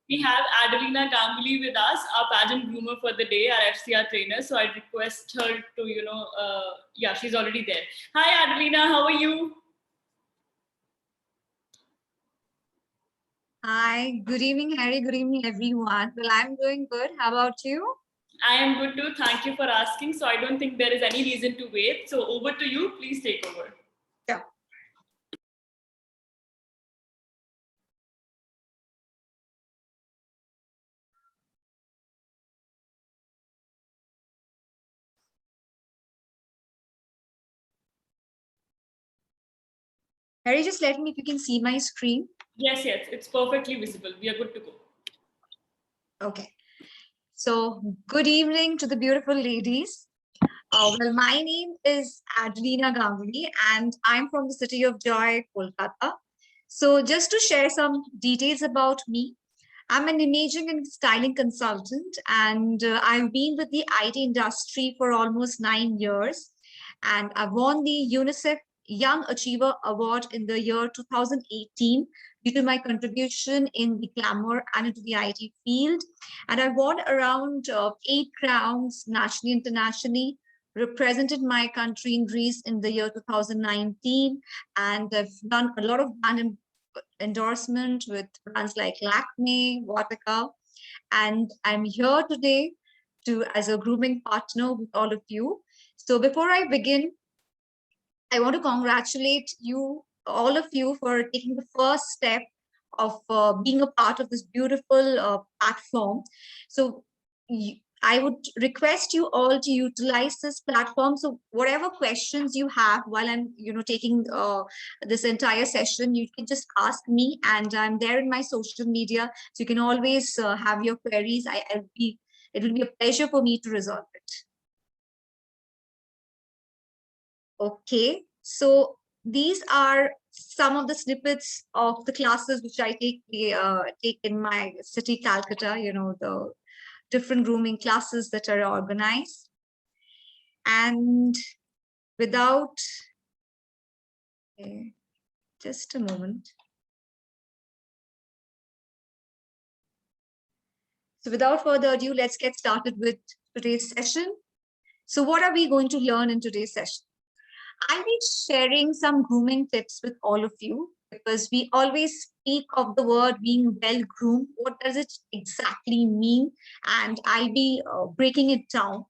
We have Adolina Ganguly with us, our pageant groomer for the day, our f-sia trainer. So I'd request her to, yeah, she's already there. Hi, Adolina, how are you? Hi, good evening, Harry. Good evening, everyone. Well, I'm doing good. How about you? I am good too. Thank you for asking. So I don't think there is any reason to wait. So over to you. Please take over. Yeah. Harry, just let me if you can see my screen. Yes, it's perfectly visible. We are good to go. Okay. So good evening to the beautiful ladies. Well, my name is Adolina Ganguly, and I'm from the city of Joy, Kolkata. So just to share some details about me, I'm an imaging and styling consultant, and I've been with the IT industry for almost 9 years. And I won the UNICEF Young Achiever Award in the year 2018 due to my contribution in the glamour and into the IT field. And I won around 8 crowns nationally, internationally, represented my country in Greece in the year 2019, and I've done a lot of brand endorsement with brands like Lakme, Vatika, and I'm here today as a grooming partner with all of you. So before I begin, I want to congratulate you, all of you, for taking the first step of being a part of this beautiful platform. So I would request you all to utilize this platform. So whatever questions you have while I'm, taking this entire session, you can just ask me, and I'm there in my social media. So you can always have your queries. It will be a pleasure for me to resolve it. Okay, so these are some of the snippets of the classes which I take in my city, Calcutta, the different grooming classes that are organized. And without, just a moment. So without further ado, let's get started with today's session. So what are we going to learn in today's session? I'll be sharing some grooming tips with all of you, because we always speak of the word being well groomed. What does it exactly mean? And I'll be breaking it down.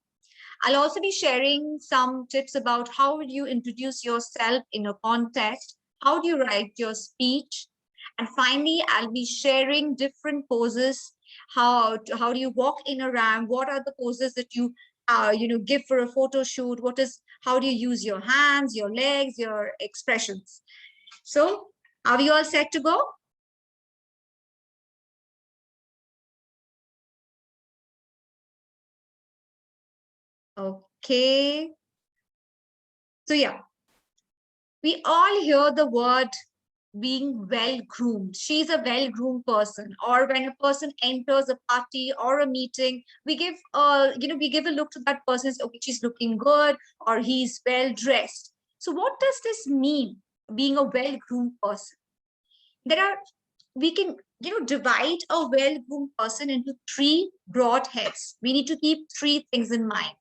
I'll also be sharing some tips about how would you introduce yourself in a contest, how do you write your speech, and finally I'll be sharing different poses. How do you walk in a ramp? What are the poses that you give for a photo shoot? How do you use your hands, your legs, your expressions? So are we all set to go? Okay. So yeah, we all hear the word being well groomed. She's a well groomed person. Or when a person enters a party or a meeting, we give a look to that person. Okay, she's looking good, or he's well dressed. So what does this mean, being a well groomed person? We can divide a well groomed person into 3 broad heads. We need to keep 3 things in mind.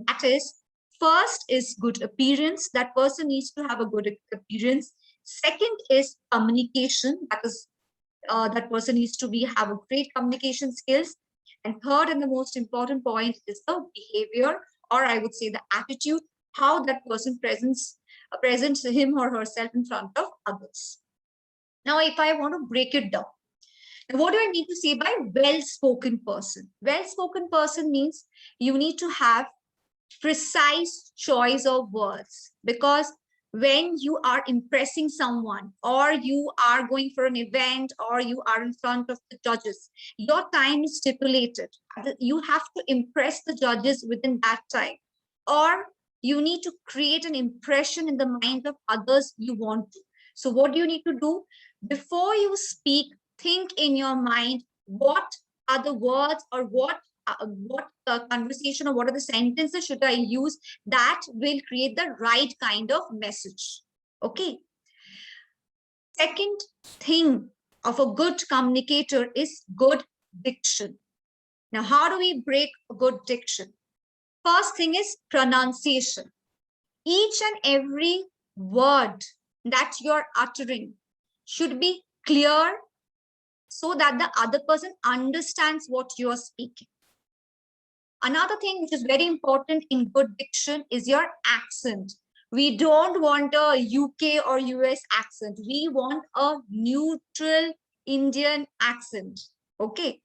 That is, first is good appearance. That person needs to have a good appearance. Second is communication. That person needs to have a great communication skills. And third, and the most important point, is the behavior, or I would say the attitude, how that person presents him or herself in front of others. Now, if I want to break it down, what do I mean to say by well-spoken person? Well-spoken person means you need to have precise choice of words, because when you are impressing someone, or you are going for an event, or you are in front of the judges, your time is stipulated. You have to impress the judges within that time, or you need to create an impression in the mind of others you want to. So what do you need to do? Before you speak, think in your mind, what are the words, or what conversation, or what are the sentences should I use that will create the right kind of message. Okay. Second thing of a good communicator is good diction. Now, how do we break a good diction? First thing is pronunciation. Each and every word that you're uttering should be clear so that the other person understands what you're speaking. Another thing which is very important in good diction is your accent. We don't want a UK or US accent. We want a neutral Indian accent. Okay.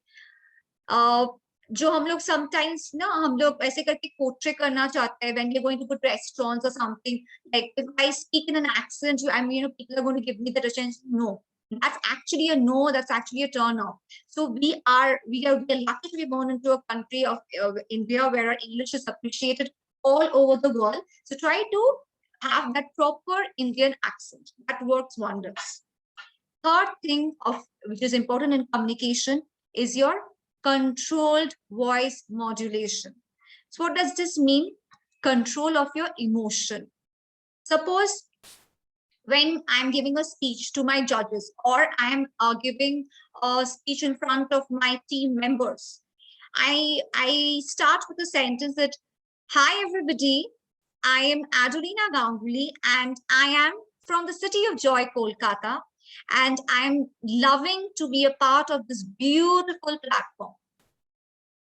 जो हम लोग sometimes ना हम लोग ऐसे करके portray करना चाहते हैं when we're going to put restaurants or something, like if I speak in an accent, people are going to give me the attention. No, that's actually a no. That's actually a turn off. So we are lucky to be born into a country of India where our English is appreciated all over the world. So try to have that proper Indian accent. That works wonders. Third thing which is important in communication is your controlled voice modulation. So what does this mean? Control of your emotion. Suppose when I'm giving a speech to my judges, or I'm giving a speech in front of my team members, I start with a sentence that, hi everybody, I am Adolina Ganguly and I am from the city of Joy, Kolkata, and I'm loving to be a part of this beautiful platform.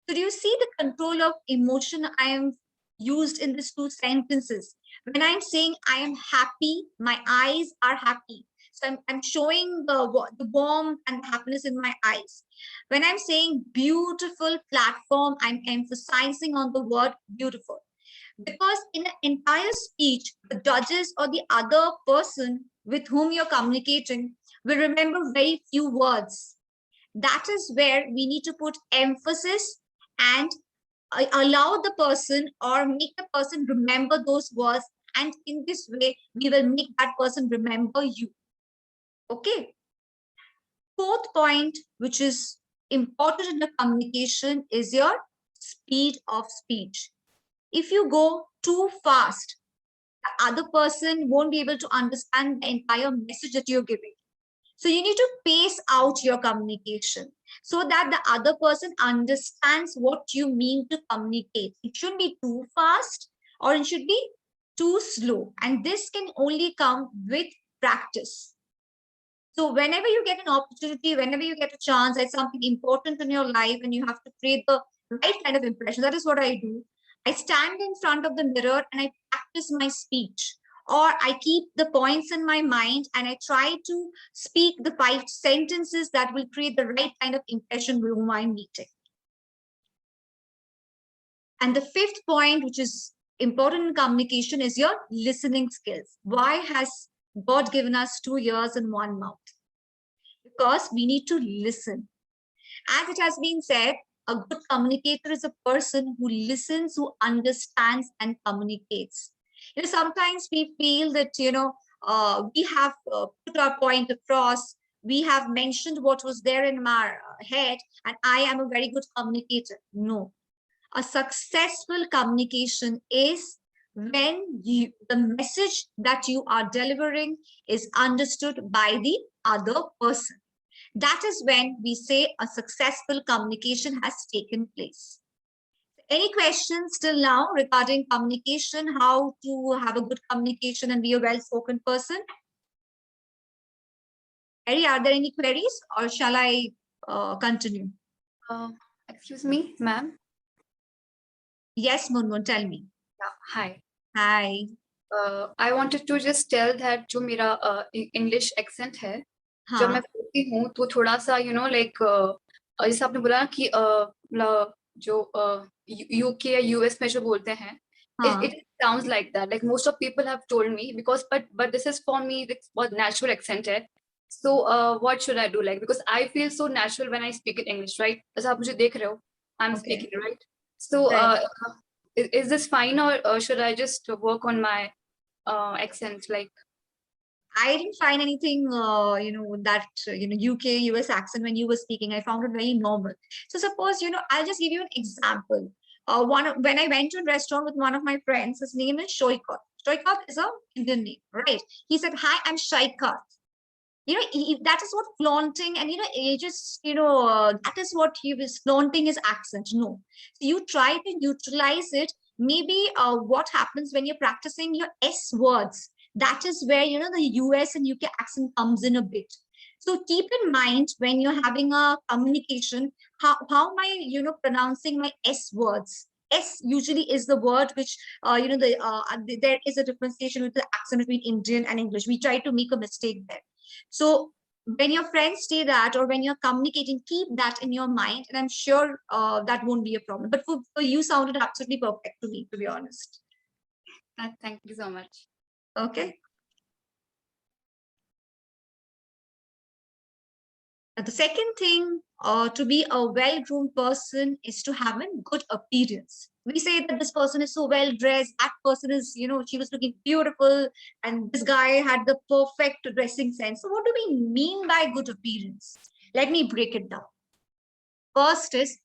So do you see the control of emotion I am used in these two sentences? When I'm saying I am happy, my eyes are happy. So I'm showing the warmth and happiness in my eyes. When I'm saying beautiful platform, I'm emphasizing on the word beautiful. Because in an entire speech, the judges or the other person with whom you're communicating will remember very few words. That is where we need to put emphasis and allow the person or make the person remember those words. And in this way, we will make that person remember you. Okay. Fourth point, which is important in the communication, is your speed of speech. If you go too fast, the other person won't be able to understand the entire message that you're giving. So you need to pace out your communication so that the other person understands what you mean to communicate. It shouldn't be too fast or it should be too slow. And this can only come with practice. So whenever you get an opportunity, whenever you get a chance at something important in your life and you have to create the right kind of impression, that is what I do. I stand in front of the mirror and I practice my speech, or I keep the points in my mind and I try to speak the 5 sentences that will create the right kind of impression with whom I'm meeting. And the 5th point, which is important in communication, is your listening skills. Why has God given us 2 ears and 1 mouth? Because we need to listen. As it has been said, a good communicator is a person who listens, who understands and communicates. Sometimes we feel that, we have put our point across, we have mentioned what was there in my head, and I am a very good communicator. No. A successful communication is when the message that you are delivering is understood by the other person. That is when we say a successful communication has taken place. Any questions till now regarding communication, how to have a good communication and be a well-spoken person? Harry, are there any queries or shall I continue? Excuse me, ma'am. Yes, Munmun, tell me. Yeah, hi. Hi. I wanted to just tell that जो मेरा English accent है, जब मैं बोलती हूँ तो थोड़ा सा like जैसे आपने बोला कि जो UK या US में जो बोलते हैं, it sounds like that. Like most of people have told me, because but this is for me what natural accent है. So what should I do? Like, because I feel so natural when I speak in English, right? जैसे आप मुझे देख रहे हो, I'm speaking, right? So is this fine, or should I just work on my accent? Like, I didn't find anything, that, UK, US accent when you were speaking. I found it very normal. So suppose, I'll just give you an example. When I went to a restaurant with one of my friends, his name is Shoikat. Shoikat is an Indian name, right? He said, hi, I'm Shaikat. You know, that is what flaunting, and you know, ages, that is what he was flaunting his accent. No, so you try to neutralize it. Maybe what happens when you're practicing your S words, that is where, you know, the US and UK accent comes in a bit. So keep in mind when you're having a communication, how am I, you know, pronouncing my S words. S usually is the word which, there is a differentiation with the accent between Indian and English. We try to make a mistake there. So when your friends say that, or when you're communicating, keep that in your mind, and I'm sure that won't be a problem. But for you, sounded absolutely perfect to me, to be honest. Thank you so much. Okay. The second thing to be a well-groomed person is to have a good appearance. We say that this person is so well dressed, that person is, you know, she was looking beautiful, and this guy had the perfect dressing sense. So what do we mean by good appearance? Let me break it down. First is,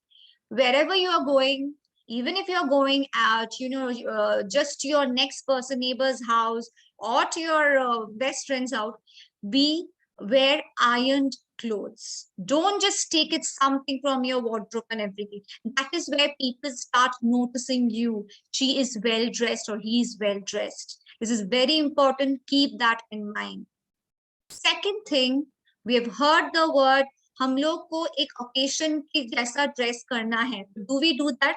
wherever you are going, even if you're going out, you know, just to your next person, neighbor's house, or to your best friend's house, wear ironed clothes. Don't just take it something from your wardrobe and everything. That is where people start noticing you. She is well dressed or he is well dressed. This is very important. Keep that in mind. Second thing, we have heard the word, हम लोग को एक occasion की जैसा dress करना है. Do we do that?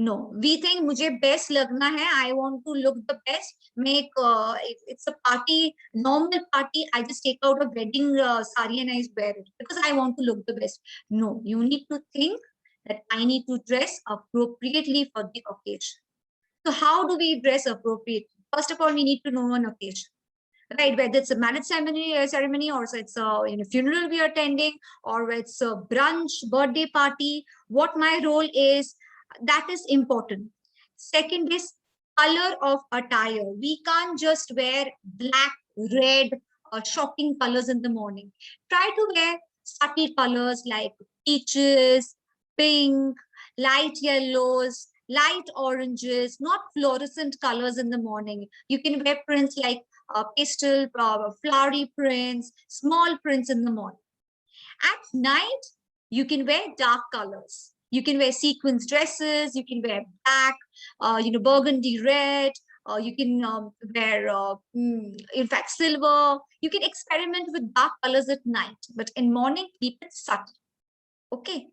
No, we think मुझे best लगना है. I want to look the best. Make it's a party, normal party. I just take out a wedding sari and I wear it because I want to look the best. No, you need to think that I need to dress appropriately for the occasion. So how do we dress appropriately? First of all, we need to know an occasion. Right, whether it's a marriage ceremony, or it's a funeral we are attending, or it's a brunch, birthday party, what my role is, that is important. Second is color of attire. We can't just wear black, red, or shocking colors in the morning. Try to wear subtle colors like peaches, pink, light yellows, light oranges, not fluorescent colors in the morning. You can wear prints like pastel, flowery prints, small prints in the morning. At night, you can wear dark colors. You can wear sequins dresses. You can wear black, burgundy red. You can wear, in fact, silver. You can experiment with dark colors at night, but in morning, keep it subtle. Okay.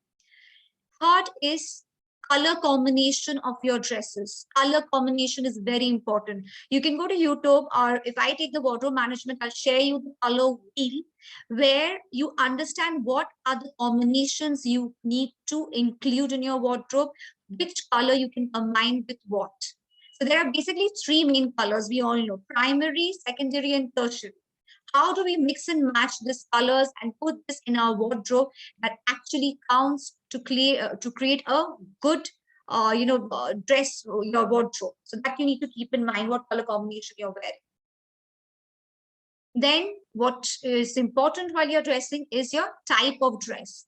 Third is color combination of your dresses. Color combination is very important. You can go to YouTube, or if I take the wardrobe management, I'll share you the color wheel where you understand what are the combinations you need to include in your wardrobe, which color you can combine with what. So there are basically three main colors we all know: primary, secondary, and tertiary. How do we mix and match these colors and put this in our wardrobe that actually counts to create a good dress, your wardrobe? So that you need to keep in mind what color combination you're wearing. Then what is important while you're dressing is your type of dress.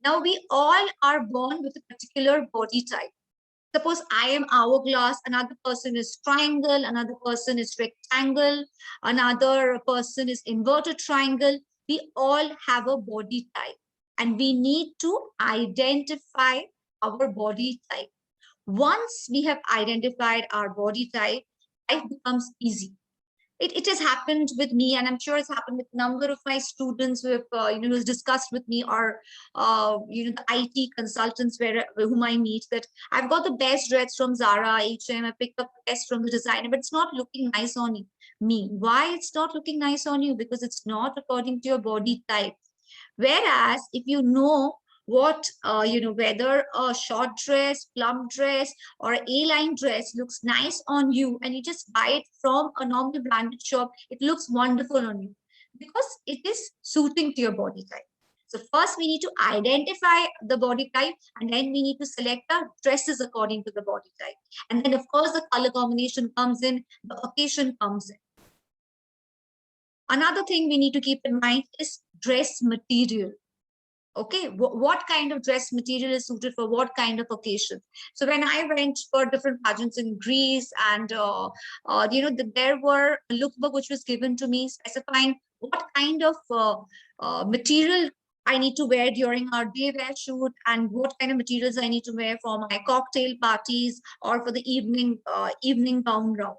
Now we all are born with a particular body type. Suppose I am hourglass, another person is triangle, another person is rectangle, another person is inverted triangle. We all have a body type, and we need to identify our body type. Once we have identified our body type, life becomes easy. It has happened with me, and I'm sure it's happened with a number of my students who have discussed with me, or the IT consultants whom I meet, that I've got the best dress from Zara, H&M, I picked up the best from the designer, but it's not looking nice on me. Why it's not looking nice on you? Because it's not according to your body type. Whereas if you know what, whether a short dress, plump dress, or an A-line dress looks nice on you, and you just buy it from a normal branded shop, it looks wonderful on you because it is suiting to your body type. So first we need to identify the body type, and then we need to select our dresses according to the body type. And then of course the color combination comes in, the occasion comes in. Another thing we need to keep in mind is dress material. Okay, what kind of dress material is suited for what kind of occasion? So when I went for different pageants in Greece, and there were a lookbook which was given to me specifying what kind of material I need to wear during our day wear shoot, and what kind of materials I need to wear for my cocktail parties or for the evening gown round.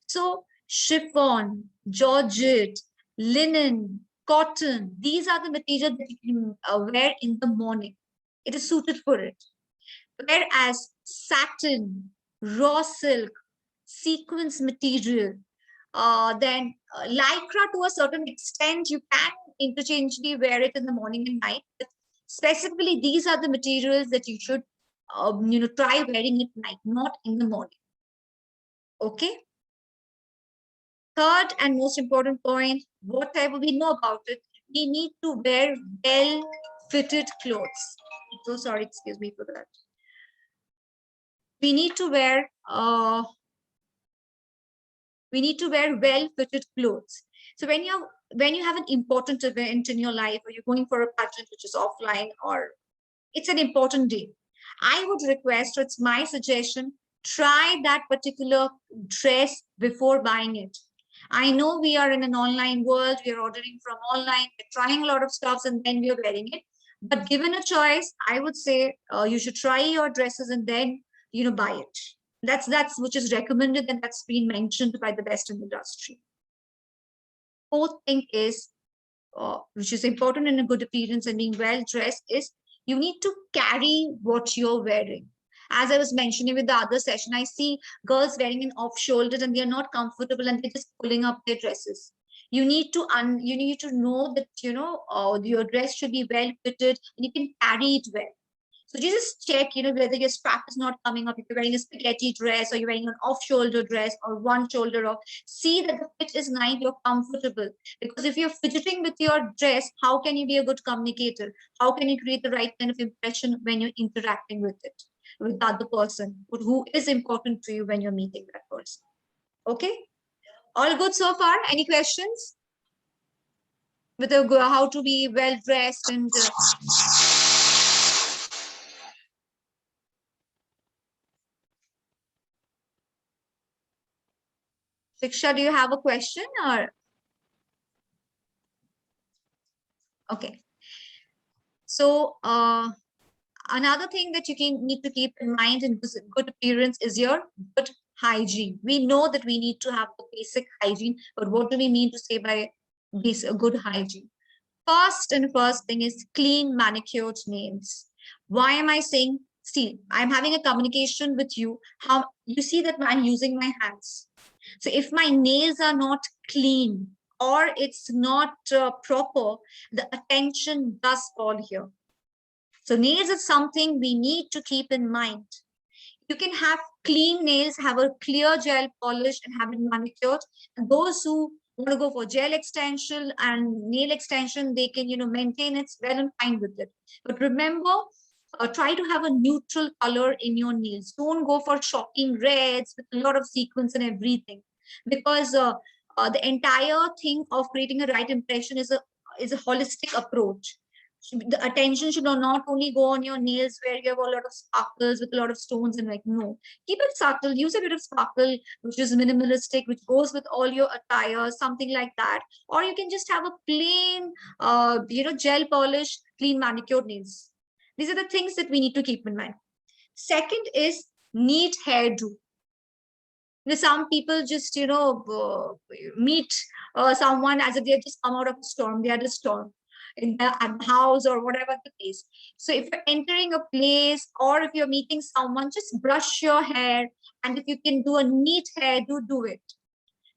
So chiffon, georgette, linen, cotton, these are the materials that you can wear in the morning. It is suited for it. Whereas satin, raw silk, sequence material, then lycra, to a certain extent, you can interchangeably wear it in the morning and night. But specifically, these are the materials that you should, try wearing at night, not in the morning. Okay. Third and most important point, whatever we know about it, we need to wear well-fitted clothes. So sorry, excuse me for that. We need to wear well-fitted clothes. So when you have an important event in your life, or you're going for a pageant which is offline, or it's an important day, I would request, or it's my suggestion, try that particular dress before buying it. I know we are in an online world, we are ordering from online, we're trying a lot of stuffs, and then we are wearing it. But given a choice, I would say you should try your dresses and then buy it. That's which is recommended, and that's been mentioned by the best in the industry. Fourth thing is, which is important in a good appearance and being well dressed, is you need to carry what you're wearing. As I was mentioning with the other session, I see girls wearing an off-shoulder and they're not comfortable and they're just pulling up their dresses. You need to know that your dress should be well fitted and you can carry it well. So you just check, whether your strap is not coming up, if you're wearing a spaghetti dress or you're wearing an off-shoulder dress or one shoulder off. See that the fit is nice, you're comfortable. Because if you're fidgeting with your dress, how can you be a good communicator? How can you create the right kind of impression when you're interacting with it, with the other person, who is important to you when you're meeting that person? Okay? All good so far? Any questions? With how to be well dressed and Shiksha, do you have a question or? Okay. So another thing that you need to keep in mind in good appearance is your good hygiene. We know that we need to have the basic hygiene, but what do we mean to say by good hygiene? First thing is clean manicured nails. Why am I saying? See, I'm having a communication with you. How you see that I'm using my hands. So if my nails are not clean or it's not proper, the attention does fall here. So nails is something we need to keep in mind. You can have clean nails, have a clear gel polish and have it manicured. And those who want to go for gel extension and nail extension, they can, maintain it well and fine with it. But remember, try to have a neutral color in your nails. Don't go for shocking reds with a lot of sequins and everything, because the entire thing of creating a right impression is a holistic approach. The attention should not only go on your nails where you have a lot of sparkles with a lot of stones, and no, keep it subtle. Use a bit of sparkle which is minimalistic, which goes with all your attire, something like that. Or you can just have a plain gel polish, clean manicured nails. These are the things that we need to keep in mind. Second is neat hairdo. Some people just meet someone as if they just come out of a storm. They had a storm in the house or whatever the case. So if you're entering a place or if you're meeting someone, just brush your hair, and if you can do a neat hair, do it,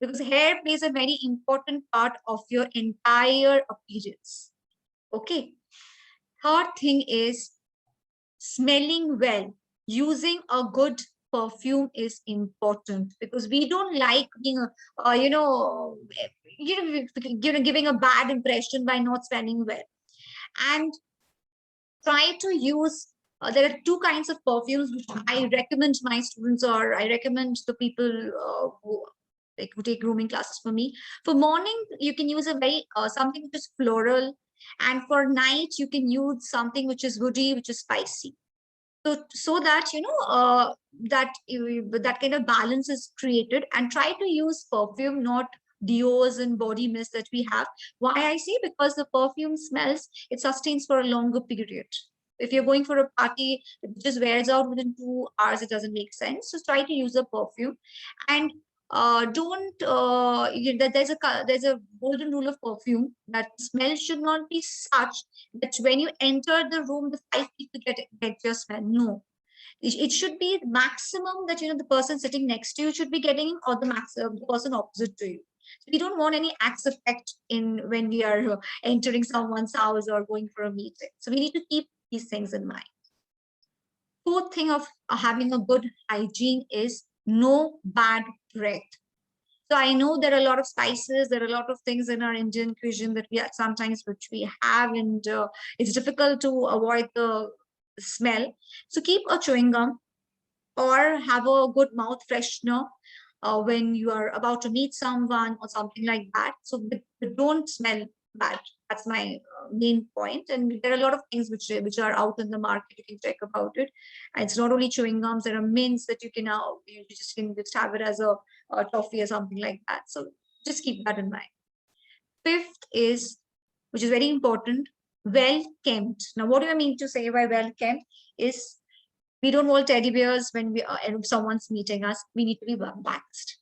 because hair plays a very important part of your entire appearance. Okay. Third thing is smelling well. Using a good perfume is important, because we don't like being giving a bad impression by not smelling well. And try to use there are two kinds of perfumes which I recommend my students, or I recommend the people who take grooming classes for me. For morning, you can use a very something which is floral, and for night you can use something which is woody, which is spicy. So that that kind of balance is created. And try to use perfume not deos and body mist that we have. Why I say? Because the perfume smells, it sustains for a longer period. If you're going for a party, it just wears out within 2 hours, it doesn't make sense. So try to use a perfume. And don't there's a golden rule of perfume that smell should not be such that when you enter the room, the 5 people get your smell. No, it should be maximum that the person sitting next to you should be getting, or the person opposite to you. So we don't want any axe effect in when we are entering someone's house or going for a meeting. So we need to keep these things in mind. Fourth thing of having a good hygiene is no bad breath. So I know there are a lot of spices, there are a lot of things in our Indian cuisine that we sometimes which we have, and it's difficult to avoid the smell. So keep a chewing gum or have a good mouth freshener when you are about to meet someone or something like that. So but don't smell bad. That's my main point. And there are a lot of things which are out in the market. You can check about it. And it's not only chewing gums. There are mints that you can you can just have it as a toffee or something like that. So just keep that in mind. Fifth is, which is very important, well kempt. Now, what do I mean to say by well kempt is we don't want teddy bears when we are, and if someone's meeting us, we need to be waxed.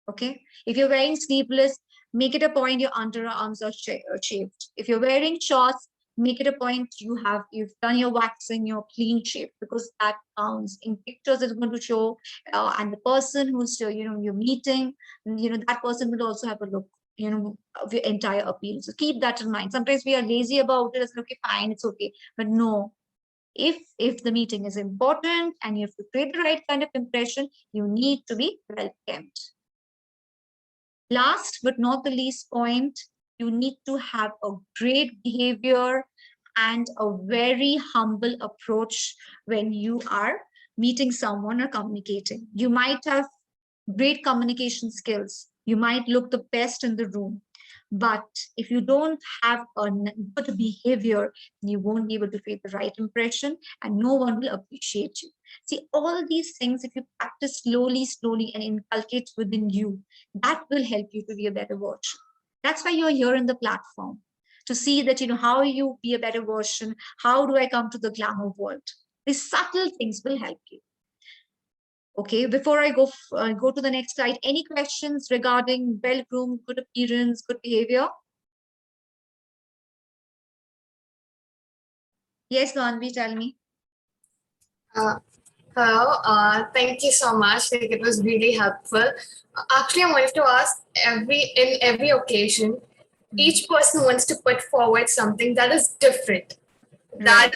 Okay. If you're wearing sleeveless, make it a point your underarms are shaved. If you're wearing shorts, make it a point you've done your waxing, you're clean shaved, because that counts in pictures. It's going to show, and the person who's you're meeting, that person will also have a look of your entire appeal. So keep that in mind. Sometimes we are lazy about it. It's okay, fine, it's okay, but no. If the meeting is important and you have to create the right kind of impression, you need to be well kempt. Last but not the least point, you need to have a great behavior and a very humble approach when you are meeting someone or communicating. You might have great communication skills. You might look the best in the room. But if you don't have a good behavior, you won't be able to create the right impression and no one will appreciate you. See, all these things, if you practice slowly and inculcate within you, that will help you to be a better version. That's why you're here in the platform, to see that, how you be a better version. How do I come to the glamour world? These subtle things will help you. Okay, before I go to the next slide, any questions regarding well-groomed, good appearance, good behavior? Yes, Ganvi, tell me. Hello, thank you so much. Like, it was really helpful. Actually, I wanted to ask, in every occasion, each person wants to put forward something that is different, that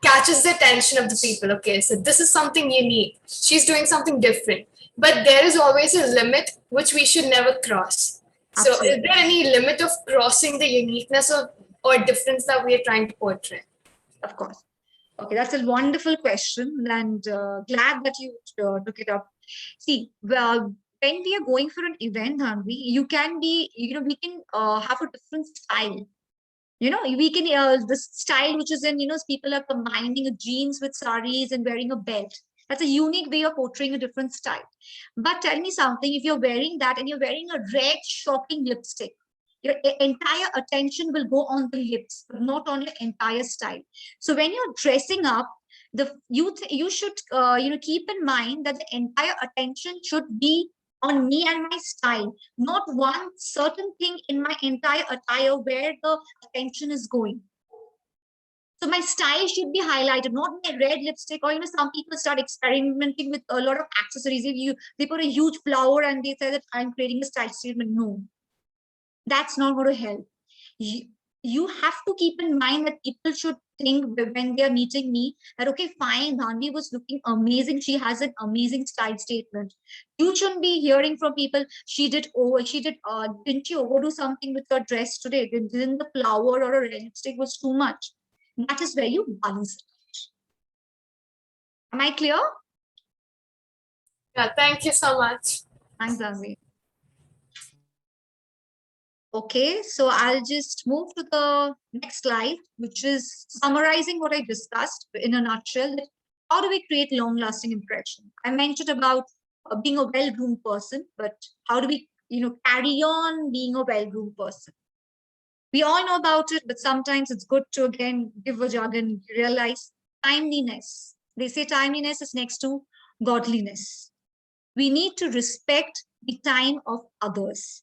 catches the attention of the people. Okay, so this is something unique. She's doing something different. But there is always a limit which we should never cross. So Absolutely. is there any limit of crossing the uniqueness or difference that we are trying to portray? Of course. Okay, that's a wonderful question, and glad that you took it up. See, well, when we are going for an event, Hanvi, you can be, we can have a different style. We can, the style which is in, people are combining jeans with saris and wearing a belt. That's a unique way of portraying a different style. But tell me something, if you're wearing that and you're wearing a red, shocking lipstick, your entire attention will go on the lips, but not on your entire style. So when you're dressing up, you should keep in mind that the entire attention should be on me and my style, not one certain thing in my entire attire where the attention is going. So my style should be highlighted, not my red lipstick, or some people start experimenting with a lot of accessories. If they put a huge flower and they say that I'm creating a style statement. No, that's not going to help. You have to keep in mind that people should think when they're meeting me that, okay, fine, Dhanvi was looking amazing. She has an amazing style statement. You shouldn't be hearing from people, didn't she overdo something with her dress today? Didn't the flower or a red lipstick was too much? That is where you balance it. Am I clear? Yeah, thank you so much. Thanks, Dhanvi. Okay, so I'll just move to the next slide, which is summarizing what I discussed in a nutshell. How do we create long-lasting impression? I mentioned about being a well-groomed person, but how do we, carry on being a well-groomed person. We all know about it, but sometimes it's good to again give a jargon, realize timeliness. They say timeliness is next to godliness. We need to respect the time of others.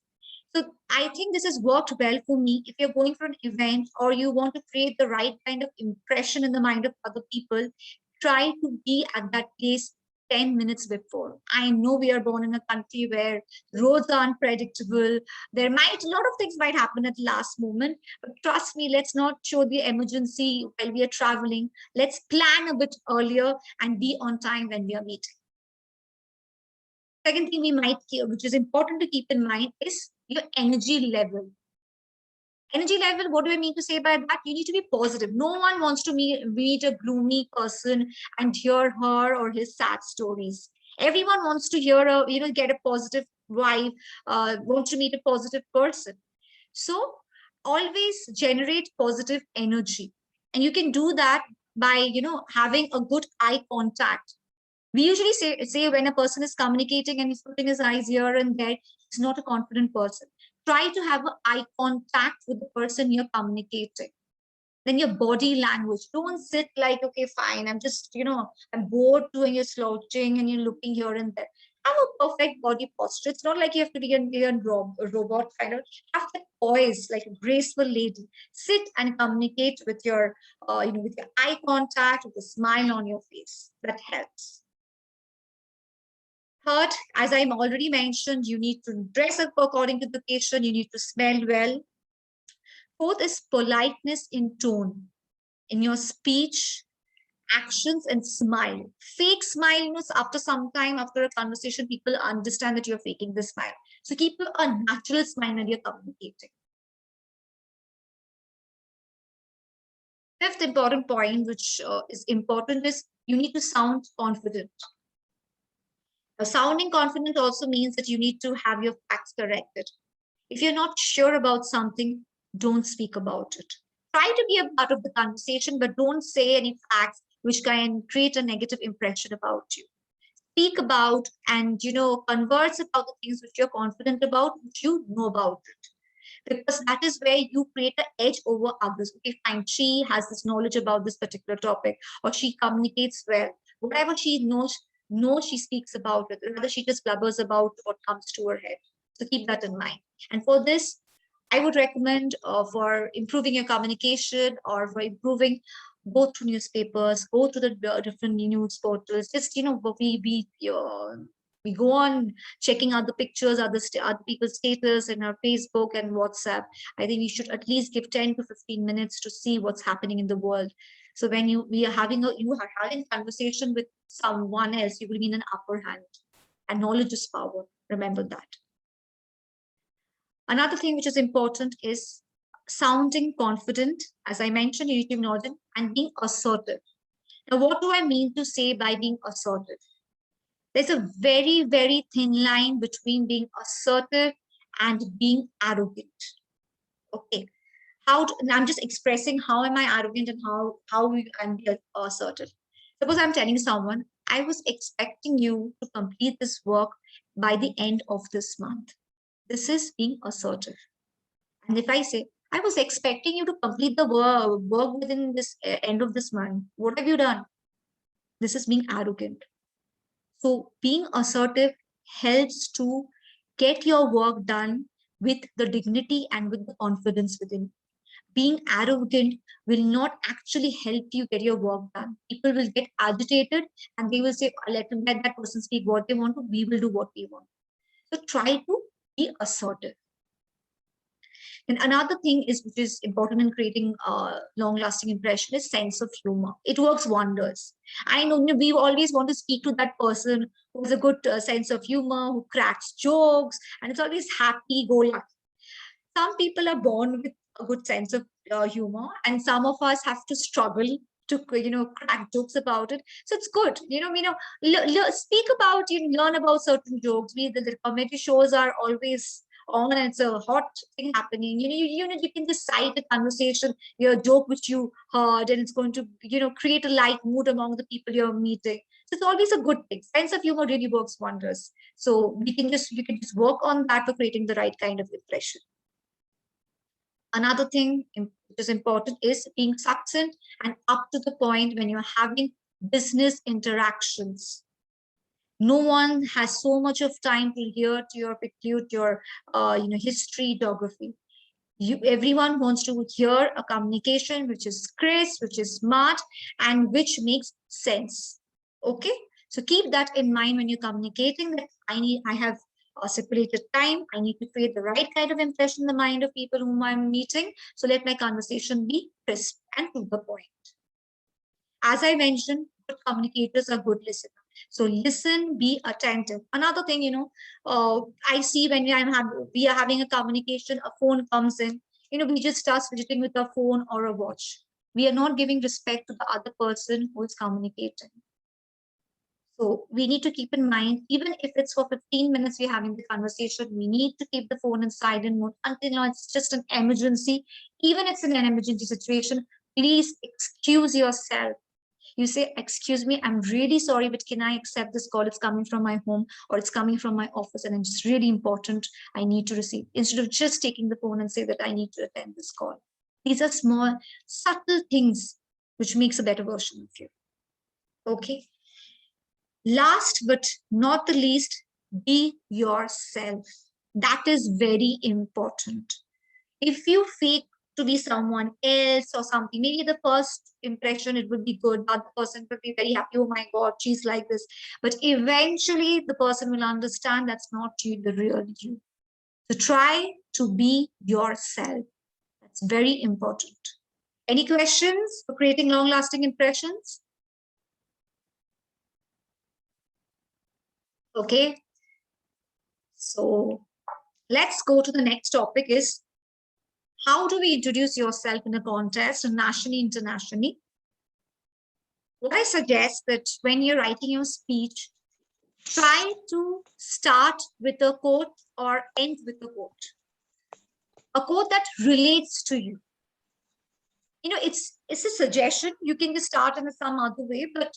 So I think this has worked well for me. If you're going for an event or you want to create the right kind of impression in the mind of other people, try to be at that place 10 minutes before. I know we are born in a country where roads are unpredictable. A lot of things might happen at the last moment, but trust me, let's not show the emergency while we are traveling. Let's plan a bit earlier and be on time when we are meeting. Second thing which is important to keep in mind, is your energy level. Energy level, what do I mean to say by that? You need to be positive. No one wants to meet a gloomy person and hear her or his sad stories. Everyone wants to hear get a positive vibe, wants to meet a positive person. So always generate positive energy. And you can do that by, having a good eye contact. We usually say when a person is communicating and he's putting his eyes here and there, he's not a confident person. Try to have an eye contact with the person you're communicating. Then your body language. Don't sit like, okay, fine, I'm just, I'm bored too, and you're slouching and you're looking here and there. Have a perfect body posture. It's not like you have to be a robot kind of. Have that poise, like a graceful lady. Sit and communicate with your, with your eye contact, with a smile on your face. That helps. Third, as I already mentioned, you need to dress up according to the occasion. You need to smell well. Fourth is politeness in tone, in your speech, actions, and smile. Fake smile, after some time, after a conversation, people understand that you're faking the smile. So keep a natural smile when you're communicating. Fifth important point, which is important, is you need to sound confident. Sounding confident also means that you need to have your facts corrected. If you're not sure about something, don't speak about it. Try to be a part of the conversation, but don't say any facts which can create a negative impression about you. Speak about and, converse about the things which you're confident about, which you know about it. Because that is where you create an edge over others. Okay, fine, she has this knowledge about this particular topic, or she communicates well. Whatever she knows, she speaks about it. Rather, she just blubbers about what comes to her head. So keep that in mind. And for this, I would recommend for improving your communication or for improving, go through newspapers, go to the different news portals. Just, we go on checking out the pictures, other people's status in our Facebook and WhatsApp. I think we should at least give 10 to 15 minutes to see what's happening in the world. So when you are having conversation with someone else, you will be in an upper hand. And knowledge is power. Remember that. Another thing which is important is sounding confident. As I mentioned, you need to be knowledgeable and being assertive. Now, what do I mean to say by being assertive? There's a very, very thin line between being assertive and being arrogant. Okay. I'm just expressing how am I arrogant and how I'm assertive. Suppose I'm telling someone, I was expecting you to complete this work by the end of this month. This is being assertive. And if I say, I was expecting you to complete the work within this end of this month, what have you done? This is being arrogant. So being assertive helps to get your work done with the dignity and with the confidence within. Being arrogant will not actually help you get your work done. People will get agitated and they will say, let that person speak what they want to, we will do what we want. So try to be assertive. And another thing which is important in creating a long-lasting impression is sense of humor. It works wonders. I know we always want to speak to that person who has a good sense of humor, who cracks jokes, and it's always happy-go-lucky. Some people are born with a good sense of humor, and some of us have to struggle to crack jokes about it. So it's good, speak about, learn about certain jokes. The comedy shows are always on and it's a hot thing happening, you can just cite a conversation, your joke which you heard, and it's going to, create a light mood among the people you're meeting. So it's always a good thing. Sense of humor really works wonders. So you can just work on that for creating the right kind of impression. Another thing which is important is being succinct and up to the point when you're having business interactions. No one has so much of time to hear to your history, geography. Everyone wants to hear a communication which is crisp, which is smart, and which makes sense. Okay, so keep that in mind when you're communicating, that I have a stipulated time. I need to create the right kind of impression in the mind of people whom I'm meeting. So let my conversation be crisp and to the point. As I mentioned, good communicators are good listeners. So listen, be attentive. Another thing, I see when we are having a communication, a phone comes in, we just start fidgeting with a phone or a watch. We are not giving respect to the other person who is communicating. So we need to keep in mind, even if it's for 15 minutes we're having the conversation, we need to keep the phone in silent mode until it's just an emergency. Even if it's in an emergency situation, please excuse yourself. You say, excuse me, I'm really sorry, but can I accept this call? It's coming from my home or it's coming from my office and it's really important. I need to receive, instead of just taking the phone and say that I need to attend this call. These are small, subtle things which makes a better version of you. Okay. Last but not the least, be yourself. That is very important. If you fake to be someone else or something, maybe the first impression it would be good, but the person would be very happy, oh my god, she's like this, but eventually the person will understand that's not you, the real you. So try to be yourself. That's very important. Any questions for creating long-lasting impressions? Okay, so let's go to the next topic, is how do we introduce yourself in a contest, nationally, internationally? What I suggest that when you're writing your speech, try to start with a quote or end with a quote. A quote that relates to you. It's a suggestion. You can just start in some other way, but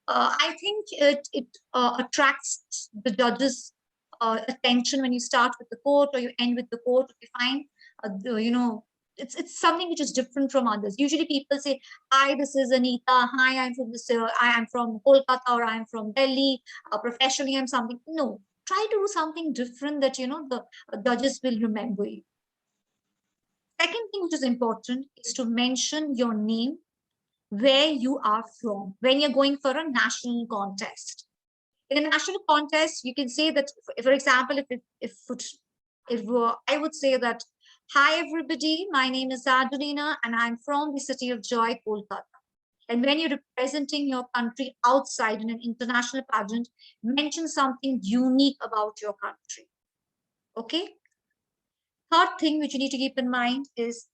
I think it attracts the judges' attention when you start with the quote or you end with the quote. You find, it's something which is different from others. Usually people say, hi, this is Anita. Hi, I'm from this, I am from Kolkata, or I'm from Delhi. Professionally, I'm something. No, try to do something different that, the judges will remember you. Second thing which is important is to mention your name, where you are from, when you're going for a national contest. In a national contest, you can say that, for example, if I would say that, hi everybody, my name is Adolina and I'm from the city of Joy, Kolkata. And when you're representing your country outside in an international pageant, mention something unique about your country. Okay. Third thing which you need to keep in mind is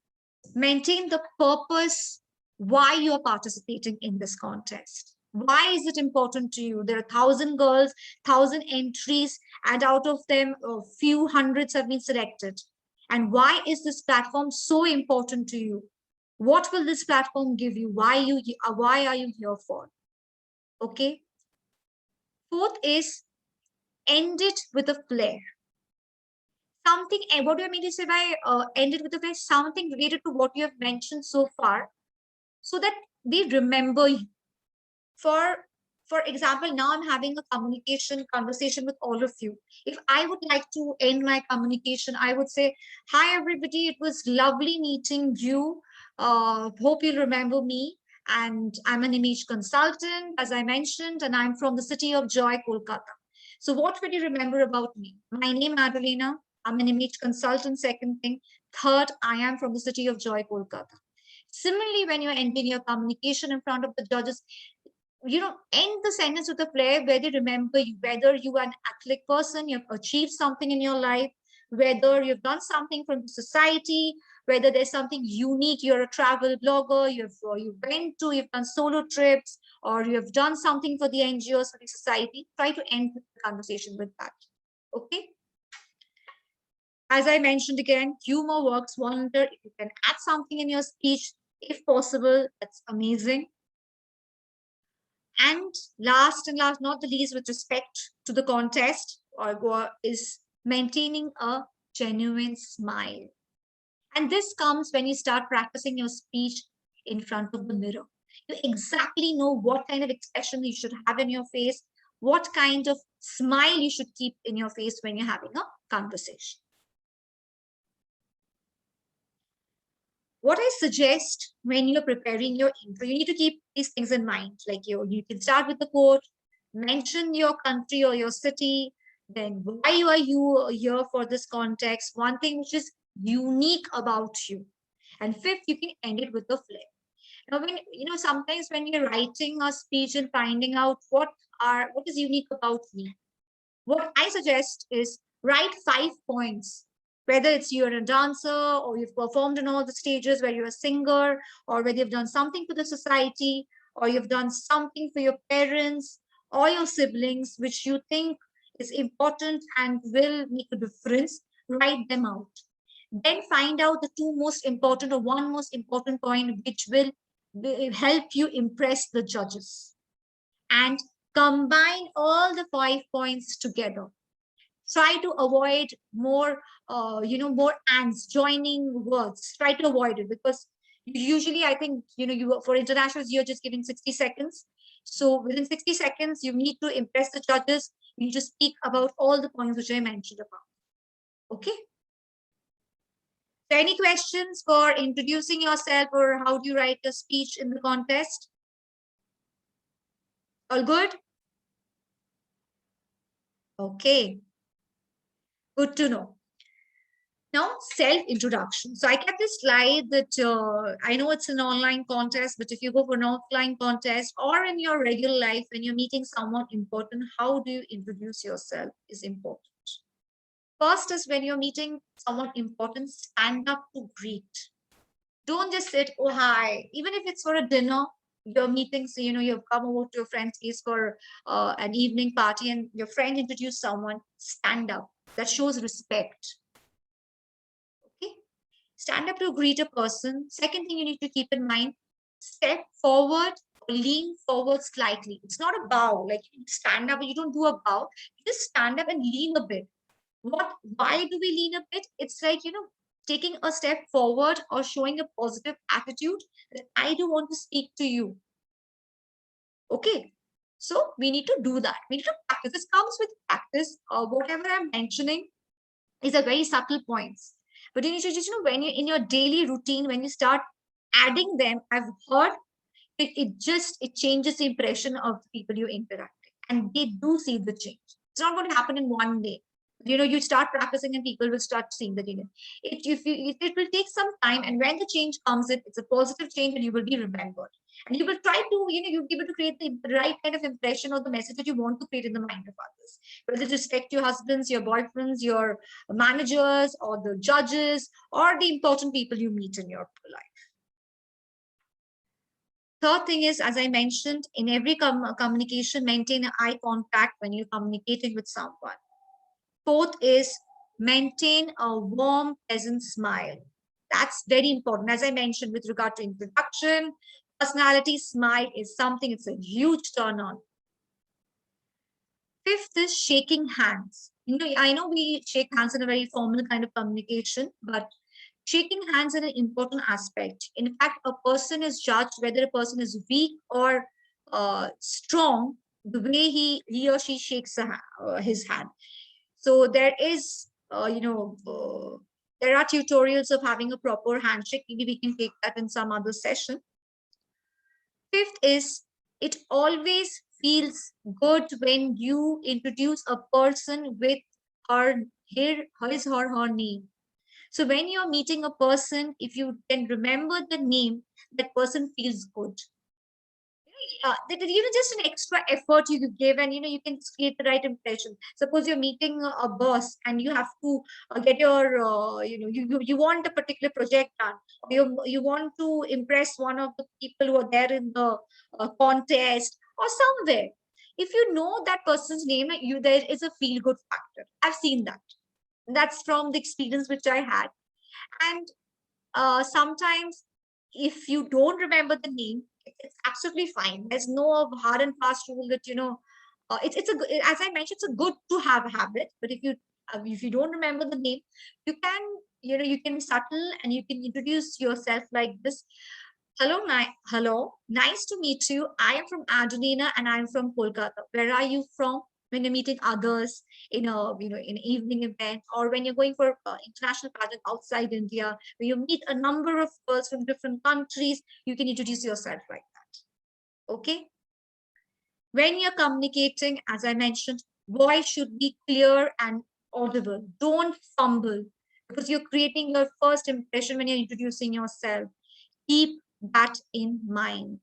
maintain the purpose why you are participating in this contest. Why is it important to you? There are 1,000 girls, 1,000 entries, and out of them, a few hundreds have been selected. And why is this platform so important to you? What will this platform give you? Why are you here for? Okay. Fourth is end it with a flair. Something, what do I mean to say by end it with a flair? Something related to what you have mentioned so far, so that we remember you. For example, now I'm having a conversation with all of you. If I would like to end my communication, I would say, hi everybody, it was lovely meeting you. Hope you'll remember me. And I'm an image consultant, as I mentioned, and I'm from the city of Joy, Kolkata. So what will you remember about me? My name is Adolina. I'm an image consultant, second thing. Third, I am from the city of Joy, Kolkata. Similarly, when you're ending your communication in front of the judges, end the sentence with a flair where they remember you, whether you are an athletic person, you've achieved something in your life, whether you've done something from society, whether there's something unique, you're a travel blogger, you've done solo trips, or you've done something for the NGOs, for the society. Try to end the conversation with that. Okay. As I mentioned again, humor works wonder. If you can add something in your speech, if possible, that's amazing. And last not the least, with respect to the contest, is maintaining a genuine smile. And this comes when you start practicing your speech in front of the mirror. You exactly know what kind of expression you should have in your face, what kind of smile you should keep in your face when you're having a conversation. What I suggest when you're preparing your intro, you need to keep these things in mind. Like you can start with the quote, mention your country or your city, then why are you here for this context, one thing which is unique about you. And fifth, you can end it with a flair. Now, sometimes when you're writing a speech and finding out what is unique about me, what I suggest is write 5 points. Whether it's you're a dancer or you've performed in all the stages where you're a singer, or whether you've done something for the society, or you've done something for your parents or your siblings, which you think is important and will make a difference, write them out. Then find out the two most important or one most important point which will help you impress the judges. And combine all the 5 points together. Try to avoid more, more ands, joining words. Try to avoid it, because usually I think, you for internationals, you're just giving 60 seconds. So within 60 seconds, you need to impress the judges. You need to speak about all the points which I mentioned about. Okay. So any questions for introducing yourself, or how do you write a speech in the contest? All good? Okay. Good to know. Now, self-introduction. So I kept this slide that I know it's an online contest, but if you go for an offline contest or in your regular life, when you're meeting someone important, how do you introduce yourself is important. First is when you're meeting someone important, stand up to greet. Don't just sit, oh, hi. Even if it's for a dinner, you're meeting, so, you've come over to your friend's place for an evening party and your friend introduced someone, stand up. That shows respect. Okay. Stand up to greet a person. Second thing you need to keep in mind, step forward or lean forward slightly. It's not a bow, like you stand up, but you don't do a bow. You just stand up and lean a bit. Why do we lean a bit? It's like, taking a step forward or showing a positive attitude that I do want to speak to you. Okay. So we need to do that. We need to practice. This comes with practice. Whatever I'm mentioning is a very subtle points. But you need to just, when you're in your daily routine, when you start adding them, I've heard it changes the impression of the people you interact with, and they do see the change. It's not going to happen in one day. You start practicing and people will start seeing the change. It will take some time, and when the change comes in, it's a positive change and you will be remembered. And you will try to, you'll be able to create the right kind of impression or the message that you want to create in the mind of others. Whether it's respect your husbands, your boyfriends, your managers, or the judges, or the important people you meet in your life. Third thing is, as I mentioned, in every communication, maintain eye contact when you're communicating with someone. Fourth is maintain a warm, pleasant smile. That's very important. As I mentioned, with regard to introduction, personality, smile is something, it's a huge turn on. Fifth is shaking hands. I know we shake hands in a very formal kind of communication, but shaking hands is an important aspect. In fact, a person is judged whether a person is weak or strong, the way he or she shakes his hand. So there is, there are tutorials of having a proper handshake. Maybe we can take that in some other session. Fifth is, it always feels good when you introduce a person with his or her name. So when you're meeting a person, if you can remember the name, that person feels good. Just an extra effort you give, and you can create the right impression. Suppose you're meeting a boss and you have to get your you want a particular project done, you want to impress one of the people who are there in the contest or somewhere. If you know that person's name, there is a feel good factor. I've seen that. That's from the experience which I had. And sometimes if you don't remember the name, it's absolutely fine. There's no hard and fast rule that, it's a as I mentioned, it's a good to have a habit. But if you don't remember the name, you can, you can be subtle and you can introduce yourself like this. Hello, nice to meet you. I am from Adolina and I'm from Kolkata. Where are you from? When you're meeting others in in an evening event, or when you're going for international pageant outside India, where you meet a number of girls from different countries, you can introduce yourself like that. Okay. When you're communicating, as I mentioned, voice should be clear and audible. Don't fumble, because you're creating your first impression when you're introducing yourself. Keep that in mind.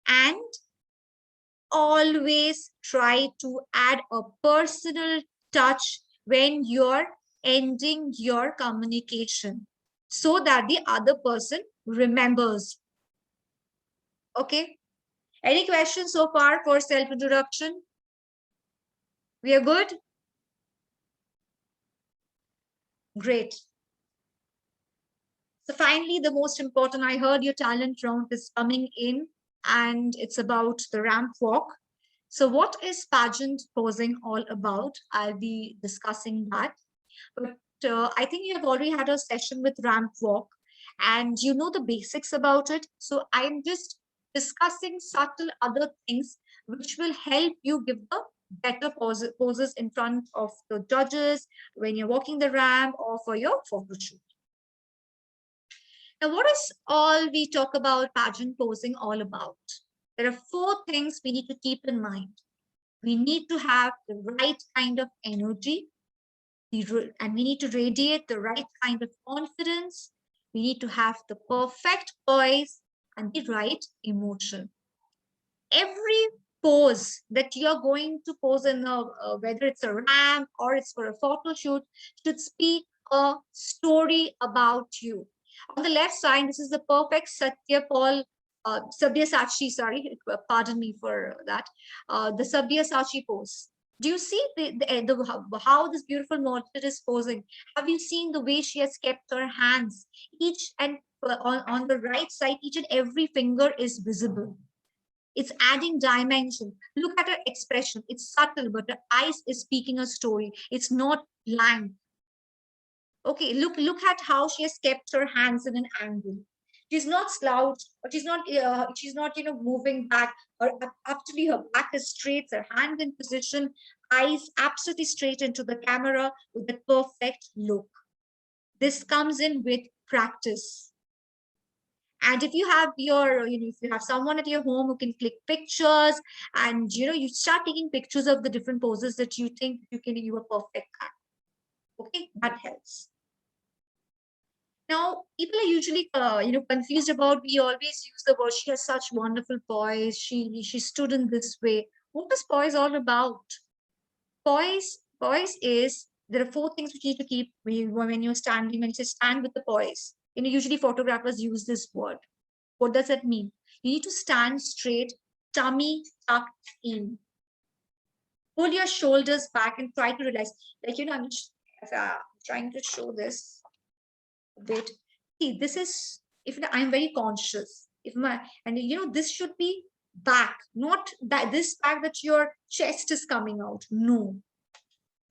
And always try to add a personal touch when you're ending your communication, so that the other person remembers. Okay. Any questions so far for self-introduction? We are good? Great. So finally, the most important, I heard your talent round is coming in, and it's about the ramp walk. So what is pageant posing all about? I'll be discussing that. But I think you have already had a session with ramp walk and you know the basics about it. So I'm just discussing subtle other things which will help you give the better poses in front of the judges when you're walking the ramp or for your photo shoot. Now, what is all we talk about pageant posing all about? There are 4 things we need to keep in mind. We need to have the right kind of energy, and we need to radiate the right kind of confidence. We need to have the perfect poise and the right emotion. Every pose that you're going to pose in whether it's a ramp or it's for a photo shoot, should speak a story about you. On the left side, this is the perfect Sabyasachi, sorry, pardon me for that, the Sabyasachi pose. Do you see how this beautiful model is posing? Have you seen the way she has kept her hands? Each and on the right side, each and every finger is visible. It's adding dimension. Look at her expression. It's subtle, but her eyes is speaking a story. It's not blank. Okay, look at how she has kept her hands in an angle. She's not slouched, or she's not moving back, or actually her back is straight, her hand in position, eyes absolutely straight into the camera with a perfect look. This comes in with practice. And if you have your, if you have someone at your home who can click pictures, and you start taking pictures of the different poses that you think you are perfect at. Okay, that helps. Now, people are usually, confused about. We always use the word. She has such wonderful poise. She stood in this way. What is poise all about? Poise is, there are 4 things which you need to keep when you're standing. When you say stand with the poise, usually photographers use this word. What does that mean? You need to stand straight, tummy tucked in. Pull your shoulders back and try to realize, I'm trying to show this a bit. See, this is, if I'm very conscious, this should be back, not that this back that your chest is coming out. No,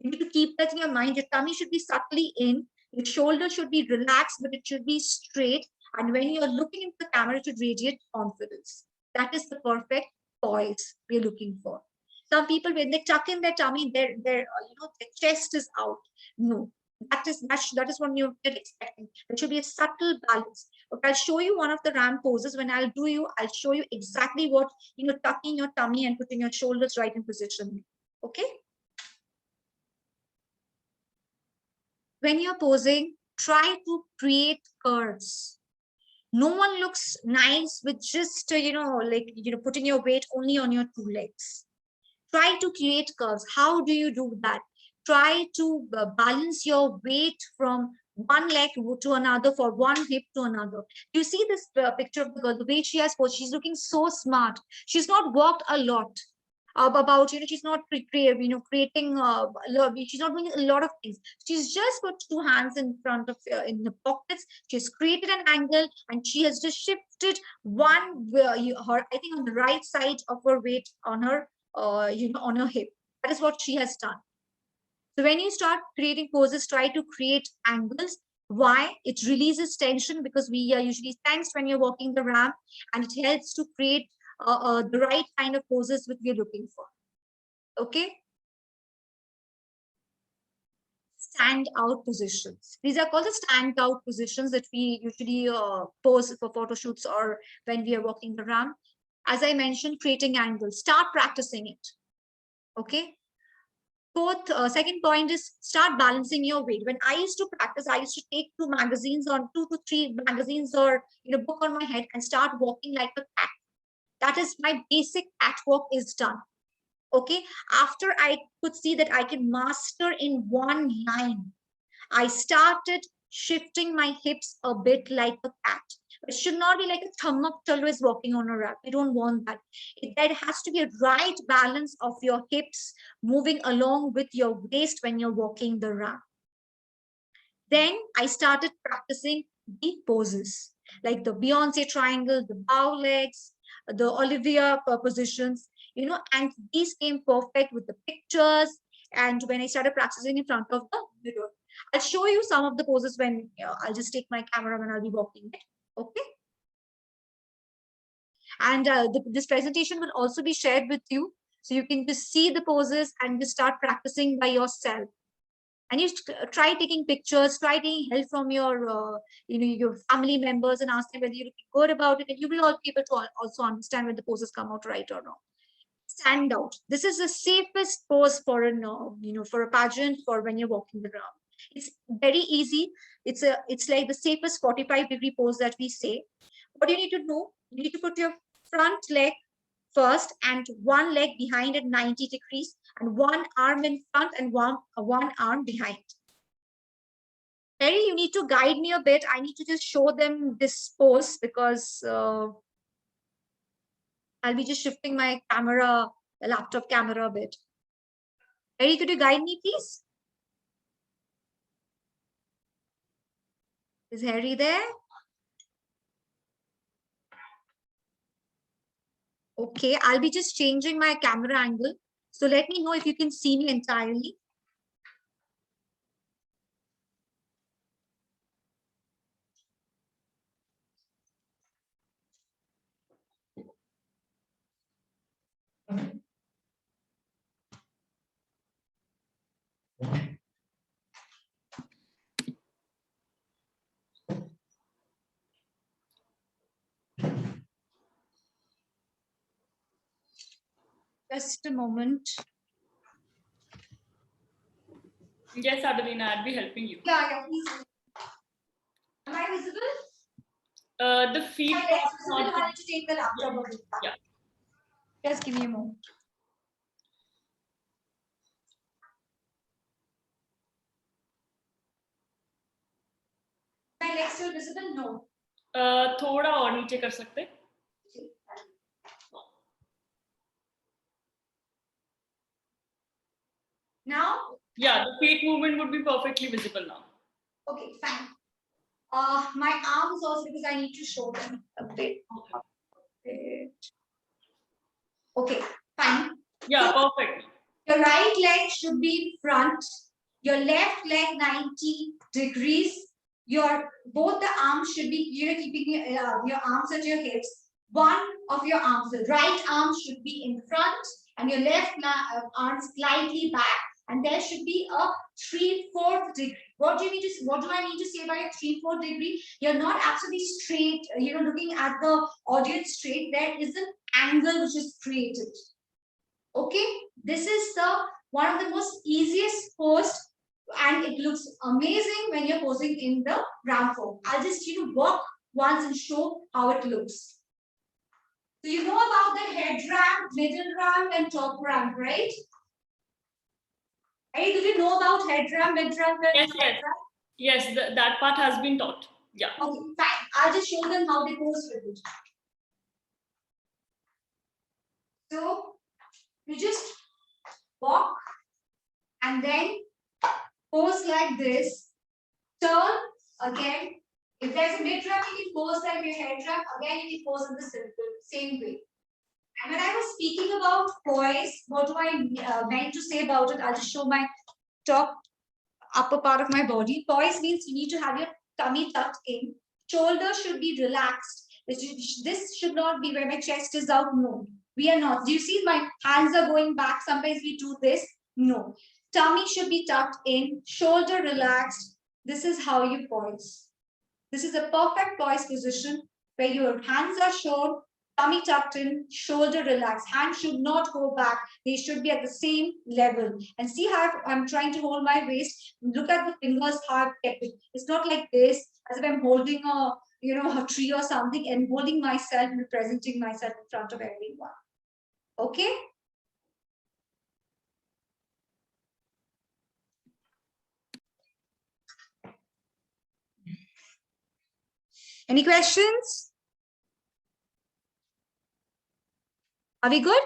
you need to keep that in your mind. Your tummy should be subtly in, your shoulder should be relaxed, but it should be straight. And when you're looking into the camera, it should radiate confidence. That is the perfect poise we're looking for. Some people, when they tuck in their tummy, their chest is out. No, that is what you're expecting. There should be a subtle balance. Okay, I'll show you one of the ramp poses. When I'll show you exactly what, tucking your tummy and putting your shoulders right in position. Okay. When you're posing, try to create curves. No one looks nice with just, putting your weight only on your 2 legs. Try to create curves. How do you do that? Try to balance your weight from one leg to another, for one hip to another. You see this picture of the girl, the way she has posed, she's looking so smart. She's not walked a lot. about, she's not creating, she's not doing a lot of things. She's just put two hands in front of, in the pockets. She's created an angle and she has just shifted one, her, I think on the right side of her weight on her, on her hip. That is what she has done. So when you start creating poses, try to create angles. Why? It releases tension because we are usually tense when you're walking the ramp, and it helps to create the right kind of poses which we're looking for. Okay. Stand out positions. These are called the stand out positions that we usually pose for photo shoots or when we are walking the ramp. As I mentioned, creating angles. Start practicing it. Okay. Fourth, second point is start balancing your weight. When I used to practice, I used to take two to three magazines or book on my head and start walking like a cat. That is my basic cat walk is done. Okay. After I could see that I can master in one line, I started shifting my hips a bit like a cat. It should not be like a thumb up always walking on a ramp. We don't want that. There has to be a right balance of your hips moving along with your waist when you're walking the ramp. Then I started practicing the poses, like the Beyonce triangle, the bow legs, the Olivia positions, and these came perfect with the pictures. And when I started practicing in front of the mirror, I'll show you some of the poses when I'll just take my camera when I'll be walking it. Okay. And this presentation will also be shared with you. So you can just see the poses and just start practicing by yourself. And you try taking pictures, try taking help from your, your family members and ask them whether you're good about it. And you will all be able to also understand when the poses come out right or not. Stand out. This is the safest pose for for a pageant, for when you're walking the ground. It's very easy. It's like the safest 45-degree pose that we say. What do you need to do? You need to put your front leg first and one leg behind at 90 degrees and one arm in front and one arm behind. Harry, you need to guide me a bit. I need to just show them this pose because I'll be just shifting my camera, the laptop camera a bit. Harry, could you guide me, please? Is Harry there? Okay, I'll be just changing my camera angle. So let me know if you can see me entirely. Just a moment. Yes, Adolina, I'll be helping you. Yeah, please. Am I visible? The feet. I wanted to take the laptop. Yeah. Just give me a moment. My legs still visible? No. थोड़ा और नीचे कर सकते. Now? Yeah, the feet movement would be perfectly visible now. Okay, fine. My arms also, because I need to show them a bit. Okay, fine. Yeah, so, perfect. Your right leg should be in front. Your left leg 90 degrees. Both the arms should be, keeping your arms at your hips. One of your arms, the right arm should be in front and your left arm slightly back. And there should be a 3/4 degree. What do I need to say by a 3/4 degree? You're not absolutely straight, looking at the audience straight. There is an angle which is created. Okay, this is one of the most easiest pose, and it looks amazing when you're posing in the ramp form. I'll just walk once and show how it looks. So you know about the head ramp, middle ramp, and top ramp, right? Hey, do you know about head ramp, mid ramp, and yes, top ramp? Yes, that part has been taught. Yeah. Okay, fine. I'll just show them how they pose with it. So You just walk and then pose like this. Turn again. If there's a mid wrap, you can pose like your head wrap. Again, you can pose in the same way. And when I was speaking about poise, what do I meant to say about it? I'll just show my top upper part of my body. Poise means you need to have your tummy tucked in. Shoulders should be relaxed. This should not be where my chest is out. No, we are not. Do you see my hands are going back? Sometimes we do this. No. Tummy should be tucked in. Shoulder relaxed. This is how you poise. This is a perfect poise position where your hands are shown, tummy tucked in, shoulder relaxed. Hands should not go back. They should be at the same level. And see how I'm trying to hold my waist. Look at the fingers, how I've kept it. It's not like this, as if I'm holding a tree or something and holding myself and representing myself in front of everyone. Okay? Any questions? Are we good?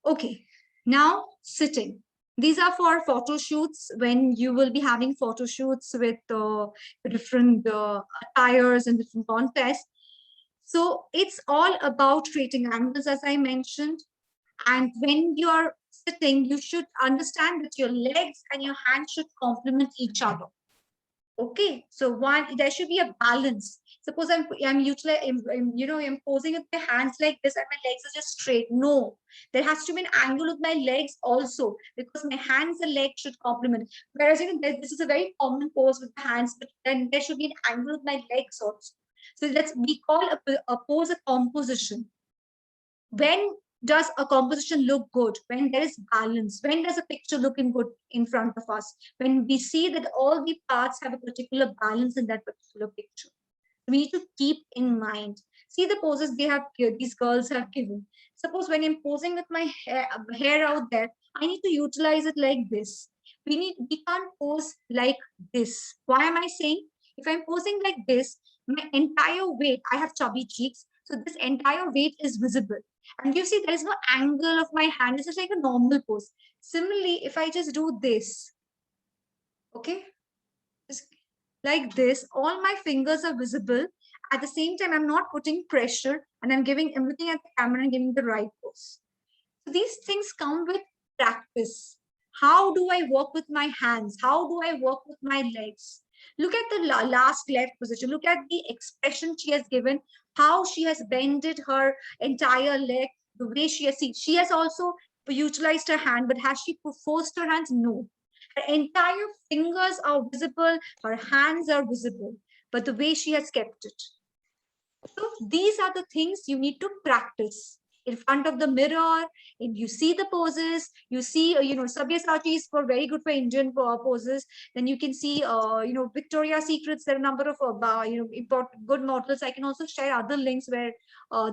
Okay, now sitting. These are for photo shoots when you will be having photo shoots with different attires and different contests. So it's all about creating angles, as I mentioned. And when you're sitting, you should understand that your legs and your hands should complement each other. Okay, so there should be a balance. Suppose I'm posing with my hands like this and my legs are just straight. No, there has to be an angle with my legs also, because my hands and legs should complement. Whereas this is a very common pose with the hands, but then there should be an angle with my legs also. So we call a pose a composition. When does a composition look good? When there is balance. When does a picture looking good in front of us? When we see that all the parts have a particular balance in that particular picture. We need to keep in mind. See the poses these girls have given. Suppose when I'm posing with my hair out there, I need to utilize it like this. We can't pose like this. Why am I saying? If I'm posing like this, my entire weight, I have chubby cheeks, so this entire weight is visible. And you see, there is no angle of my hand. This is like a normal pose. Similarly, if I just do this, okay, just like this, all my fingers are visible. At the same time, I'm not putting pressure and I'm looking at the camera and giving the right pose. So these things come with practice. How do I work with my hands? How do I work with my legs? Look at the last left position. Look at the expression she has given, how she has bended her entire leg, the way she has also utilized her hand, but has she forced her hands? No. Her entire fingers are visible, her hands are visible, but the way she has kept it. So these are the things you need to practice in front of the mirror. If you see the poses, you see, Sabyasachi is very good for Indian poses. Then you can see, Victoria's Secrets. There are a number of, important good models. I can also share other links where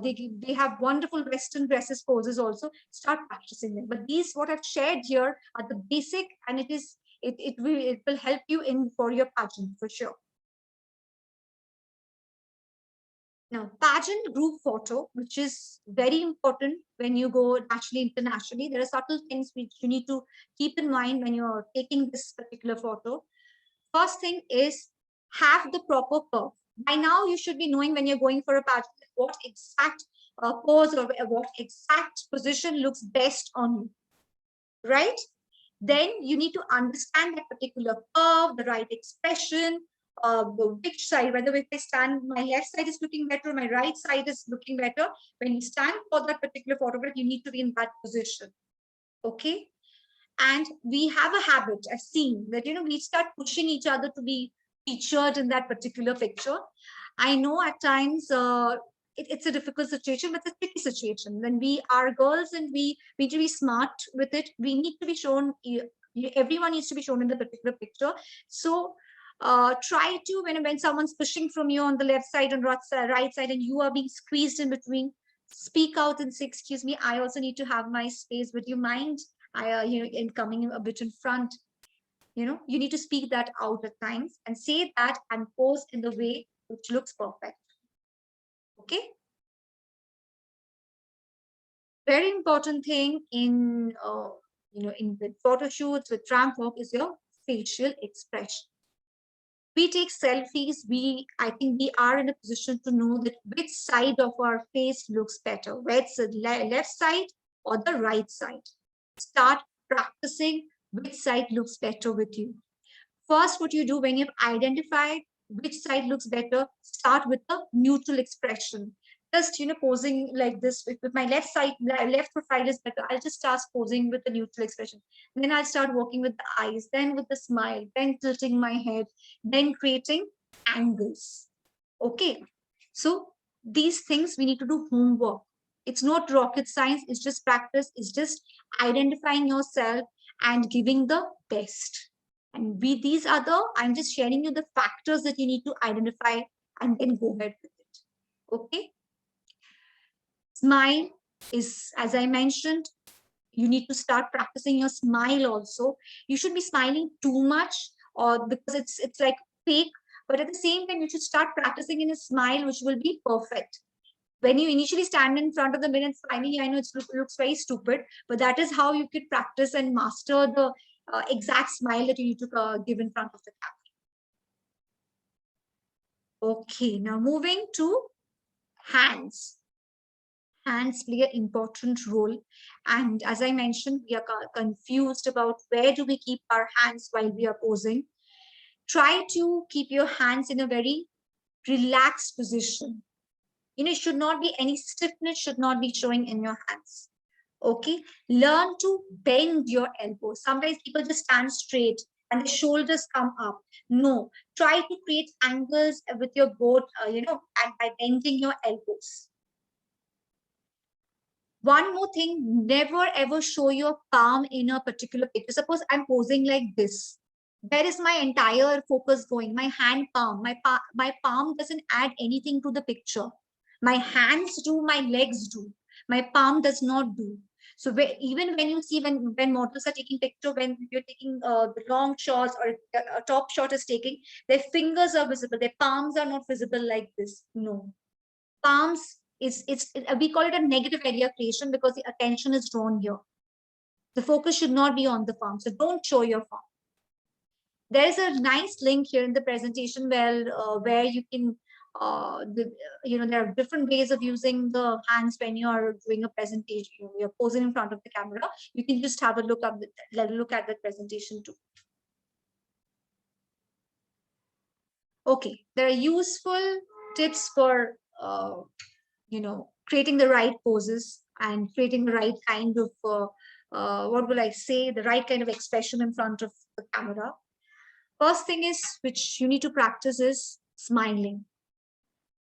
they have wonderful Western dresses poses also. Start practicing them. But these, what I've shared here, are the basic, and it will help you for your pageant for sure. Now, pageant group photo, which is very important when you go nationally, internationally. There are subtle things which you need to keep in mind when you're taking this particular photo. First thing is have the proper curve. By now, you should be knowing when you're going for a pageant what exact pose or what exact position looks best on you, right? Then you need to understand that particular curve, the right expression, which side, whether if I stand, my left side is looking better, my right side is looking better. When you stand for that particular photograph, you need to be in that position. Okay. And we have a habit, I've seen that, we start pushing each other to be featured in that particular picture. I know at times it's a difficult situation, but it's a tricky situation. When we are girls and we need to be smart with it, we need to be shown, everyone needs to be shown in the particular picture. So try to, when someone's pushing from you on the left side and right side and you are being squeezed in between, speak out and say, excuse me, I also need to have my space. Would you mind in coming a bit in front? You need to speak that out at times and say that and pose in the way which looks perfect. Okay. Very important thing in in with photo shoots, with tramp walk, is your facial expression. We take selfies, I think we are in a position to know that which side of our face looks better, whether it's the left side or the right side. Start practicing which side looks better with you. First, what you do when you've identified which side looks better, start with the neutral expression. Just posing like this with my left profile is better. I'll just start posing with the neutral expression. Then I'll start working with the eyes, then with the smile, then tilting my head, then creating angles. Okay, so these things we need to do homework. It's not rocket science. It's just practice. It's just identifying yourself and giving the best. And these are I'm just sharing you the factors that you need to identify and then go ahead with it. Okay. Smile is, as I mentioned, you need to start practicing your smile also. You should be smiling too much, or because it's like fake, but at the same time, you should start practicing in a smile which will be perfect. When you initially stand in front of the mirror and smiling, I know it looks very stupid, but that is how you could practice and master the exact smile that you need to give in front of the camera. Okay, now moving to hands. Hands play an important role. And as I mentioned, we are confused about where do we keep our hands while we are posing. Try to keep your hands in a very relaxed position. It should not be any stiffness, should not be showing in your hands. Okay, learn to bend your elbows. Sometimes people just stand straight and the shoulders come up. No, try to create angles with your both, and by bending your elbows. One more thing, never ever show your palm in a particular picture. Suppose I'm posing like this. Where is my entire focus going? My hand palm, my palm doesn't add anything to the picture. My hands do, my legs do. My palm does not do. So even when you see when models are taking picture, when you're taking the long shots or a top shot is taking, their fingers are visible. Their palms are not visible like this. No, palms we call it a negative area creation because the attention is drawn here. The focus should not be on the palm. So don't show your palm. There is a nice link here in the presentation where you can there are different ways of using the hands when you are doing a presentation. You're posing in front of the camera. You can just have a look at the presentation too. Okay, there are useful tips for creating the right poses and creating the right kind of the right kind of expression in front of the camera. First thing is, which you need to practice, is smiling.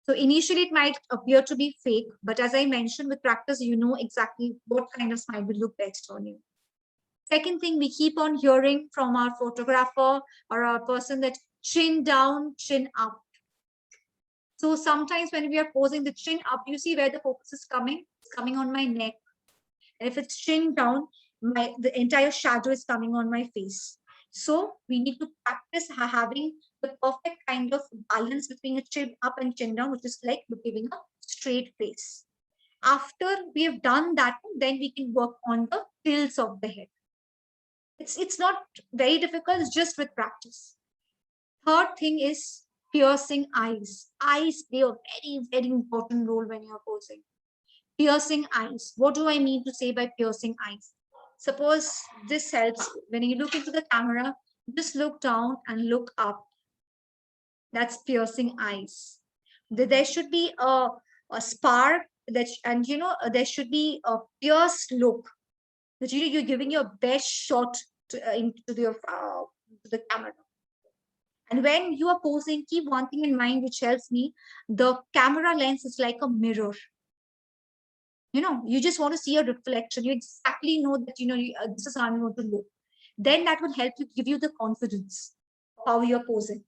So initially it might appear to be fake, but as I mentioned, with practice, you know exactly what kind of smile will look best on you. Second thing, we keep on hearing from our photographer or our person that chin down, chin up. So sometimes when we are posing the chin up, you see where the focus is coming? It's coming on my neck. And if it's chin down, the entire shadow is coming on my face. So we need to practice having the perfect kind of balance between a chin up and chin down, which is like giving a straight face. After we have done that, then we can work on the tilts of the head. It's not very difficult, it's just with practice. Third thing is piercing eyes. Eyes play a very, very important role when you're posing. Piercing eyes. What do I mean to say by piercing eyes? Suppose this helps. When you look into the camera, just look down and look up. That's piercing eyes. There should be a spark and there should be a pierced look that you're giving your best shot into the camera. And when you are posing, keep one thing in mind which helps me. The camera lens is like a mirror. You just want to see a reflection. You exactly know that this is how you want to look. Then that will help you, give you the confidence of how you're posing.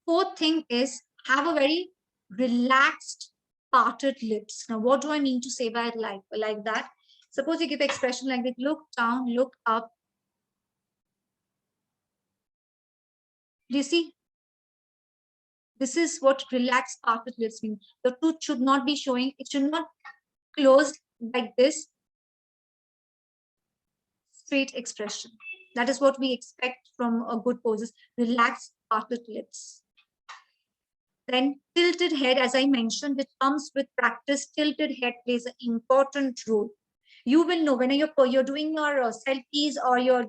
Fourth thing is have a very relaxed, parted lips. Now, what do I mean to say by like that? Suppose you give expression like that, look down, look up. Do you see? This is what relaxed parted lips mean. The tooth should not be showing. It should not closed like this, straight expression. That is what we expect from a good poses. Relaxed, parted lips. Then tilted head, as I mentioned, which comes with practice. Tilted head plays an important role. You will know when you're doing your selfies or you're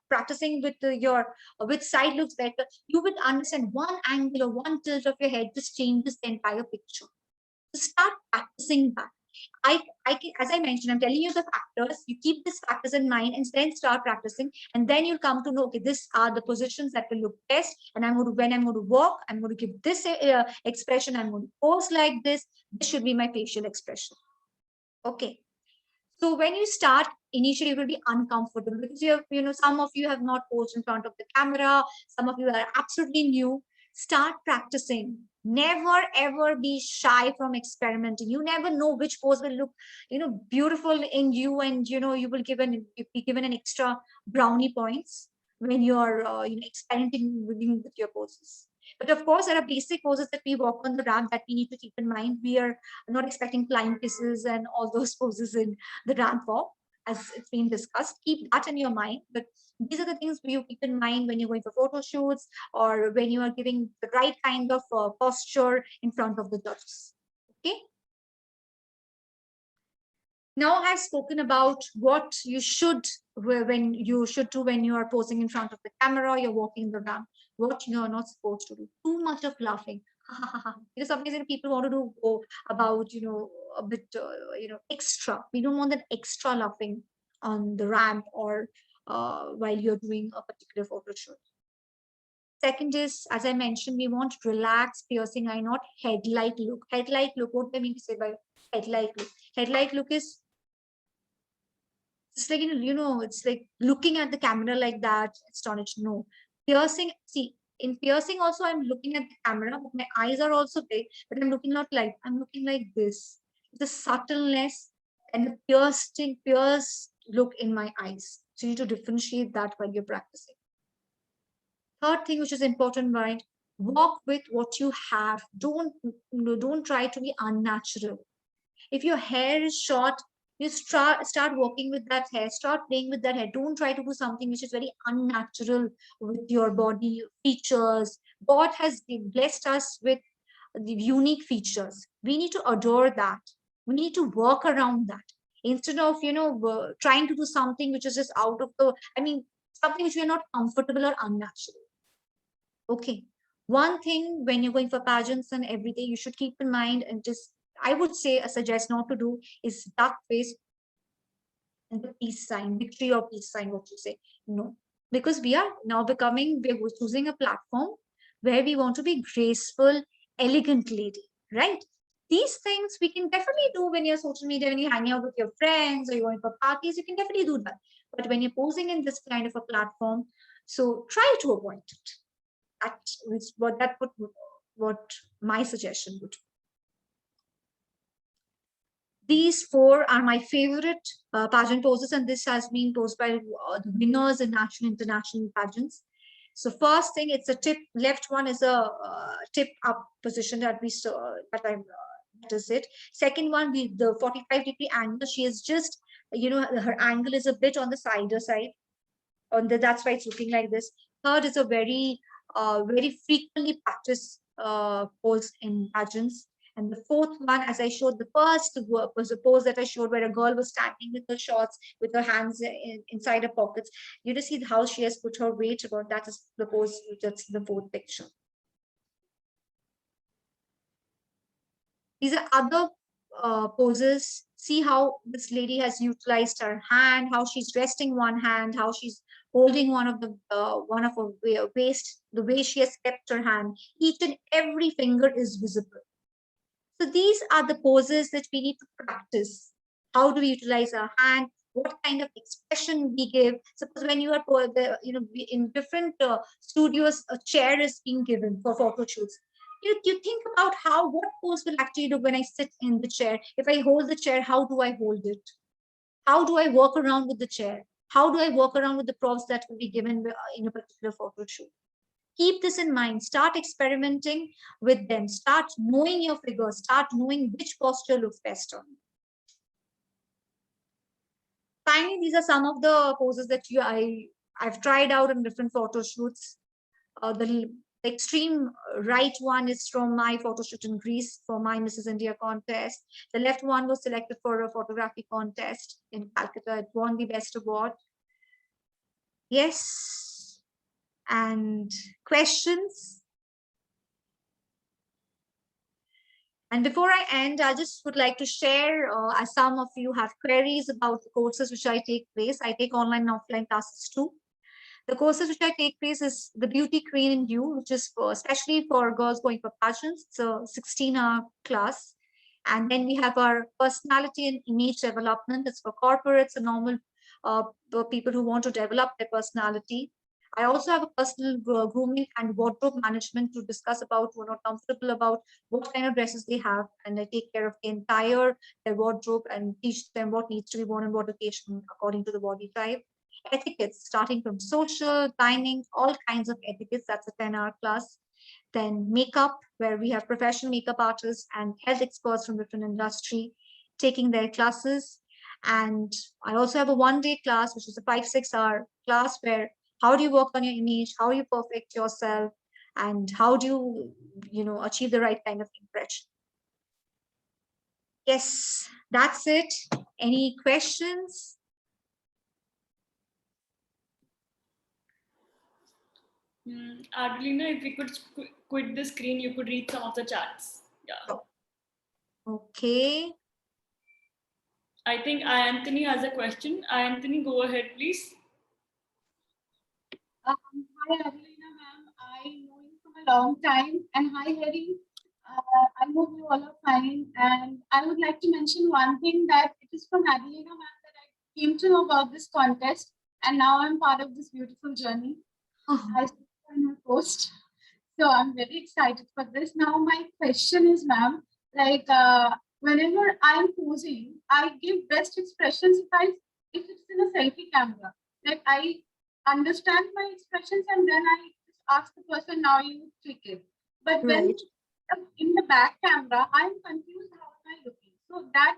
practicing with your which side looks better. You will understand one angle or one tilt of your head just changes the entire picture. So start practicing that. As I mentioned, I'm telling you the factors. You keep these factors in mind and then start practicing, and then you'll come to know, okay, these are the positions that will look best. And when I'm going to walk, I'm going to give this expression. I'm going to pose like this. This should be my facial expression. Okay. So when you start, initially it will be uncomfortable because some of you have not posed in front of the camera. Some of you are absolutely new. Start practicing. Never ever be shy from experimenting. You never know which pose will look, beautiful in you, and you will be given an extra brownie points when you're experimenting with your poses. But of course, there are basic poses that we walk on the ramp that we need to keep in mind. We are not expecting flying kisses and all those poses in the ramp walk, as it's been discussed. Keep that in your mind. But these are the things you keep in mind when you're going for photo shoots or when you are giving the right kind of posture in front of the judges. Okay. Now I've spoken about what you should when you are posing in front of the camera, you're walking the ramp. What you're not supposed to do. Too much of laughing. Sometimes people want to go about a bit extra. We don't want that extra laughing on the ramp or while you're doing a particular photo shoot. Second is, as I mentioned, we want relaxed piercing eye, not head-like look. Head-like look, what do I mean to say by head-like look? Head-like look is it's like, it's like looking at the camera like that, astonished. No. Piercing, see, in piercing also, I'm looking at the camera, but my eyes are also big, but I'm looking I'm looking like this. The subtleness and the pierced look in my eyes. So you need to differentiate that while you're practicing. Third thing, which is important, right? Walk with what you have. Don't try to be unnatural. If your hair is short, you start walking with that hair, start playing with that hair. Don't try to do something which is very unnatural with your body features. God has blessed us with the unique features. We need to adore that. We need to work around that instead of trying to do something which is just out of something which we are not comfortable or unnatural. Okay, one thing when you're going for pageants and everything, you should keep in mind and just I would say suggest not to do is duck face and the peace sign, victory or peace sign, what you say. No, because we're choosing a platform where we want to be graceful, elegant lady, right? These things we can definitely do when you're social media, when you hang out with your friends or you're going for parties, you can definitely do that. But when you're posing in this kind of a platform, so try to avoid it. What my suggestion would be. These four are my favorite pageant poses, and this has been posed by the winners in national international pageants. So first thing, it's a tip. Left one is a tip up position that we saw. That is it. Second one, the 45-degree angle. She is just her angle is a bit on the side. That's why it's looking like this. Third is a very frequently practiced pose in pageants. And the fourth one, as I showed, the first was a pose that I showed where a girl was standing with her shorts, with her hands inside her pockets. You just see how she has put her weight about. That is the pose, that's the fourth picture. These are other poses. See how this lady has utilized her hand, how she's resting one hand, how she's holding one of her waist, the way she has kept her hand. Each and every finger is visible. So these are the poses that we need to practice. How do we utilize our hand? What kind of expression we give? Suppose when you are, in different studios, a chair is being given for photo shoots. You think about what pose will actually do when I sit in the chair. If I hold the chair, how do I hold it? How do I walk around with the chair? How do I walk around with the props that will be given in a particular photo shoot? Keep this in mind. Start experimenting with them. Start knowing your figure. Start knowing which posture looks best on you. Finally, these are some of the poses that I've tried out in different photo shoots. The extreme right one is from my photo shoot in Greece for my Mrs. India contest. The left one was selected for a photography contest in Calcutta. It won the best award. Yes. And questions? And before I end, I just would like to share, as some of you have queries about the courses which I take place. I take online and offline classes too. The courses which I take place is the Beauty Queen in You, which is especially for girls going for pageants. It's a 16-hour class. And then we have our personality and image development. It's for corporates and normal people who want to develop their personality. I also have a personal grooming and wardrobe management to discuss about who are not comfortable about what kind of dresses they have. And I take care of the entire their wardrobe and teach them what needs to be worn on what occasion according to the body type. Etiquettes, starting from social, dining, all kinds of etiquettes. That's a 10-hour class. Then makeup, where we have professional makeup artists and health experts from different industry taking their classes. And I also have a one-day class, which is a 5-6 hour class where how do you work on your image, how you perfect yourself, and how do you achieve the right kind of impression. Yes, that's it. Any questions? Adolina, if we could quit the screen, you could read some of the chats. Yeah. Okay. I think Anthony has a question. Anthony, go ahead, please. Hi, Adolina ma'am. I know you from a long time. And hi, Harry. I hope you all are fine. And I would like to mention one thing, that it is from Adolina ma'am that I came to know about this contest. And now I'm part of this beautiful journey. I saw in her post. So I'm very excited for this. Now my question is, ma'am, like whenever I'm posing, I give best expressions if it's in a selfie camera. Like I understand my expressions and then I just ask the person, now you click it. But when in the back camera, I'm confused, how am I looking? So that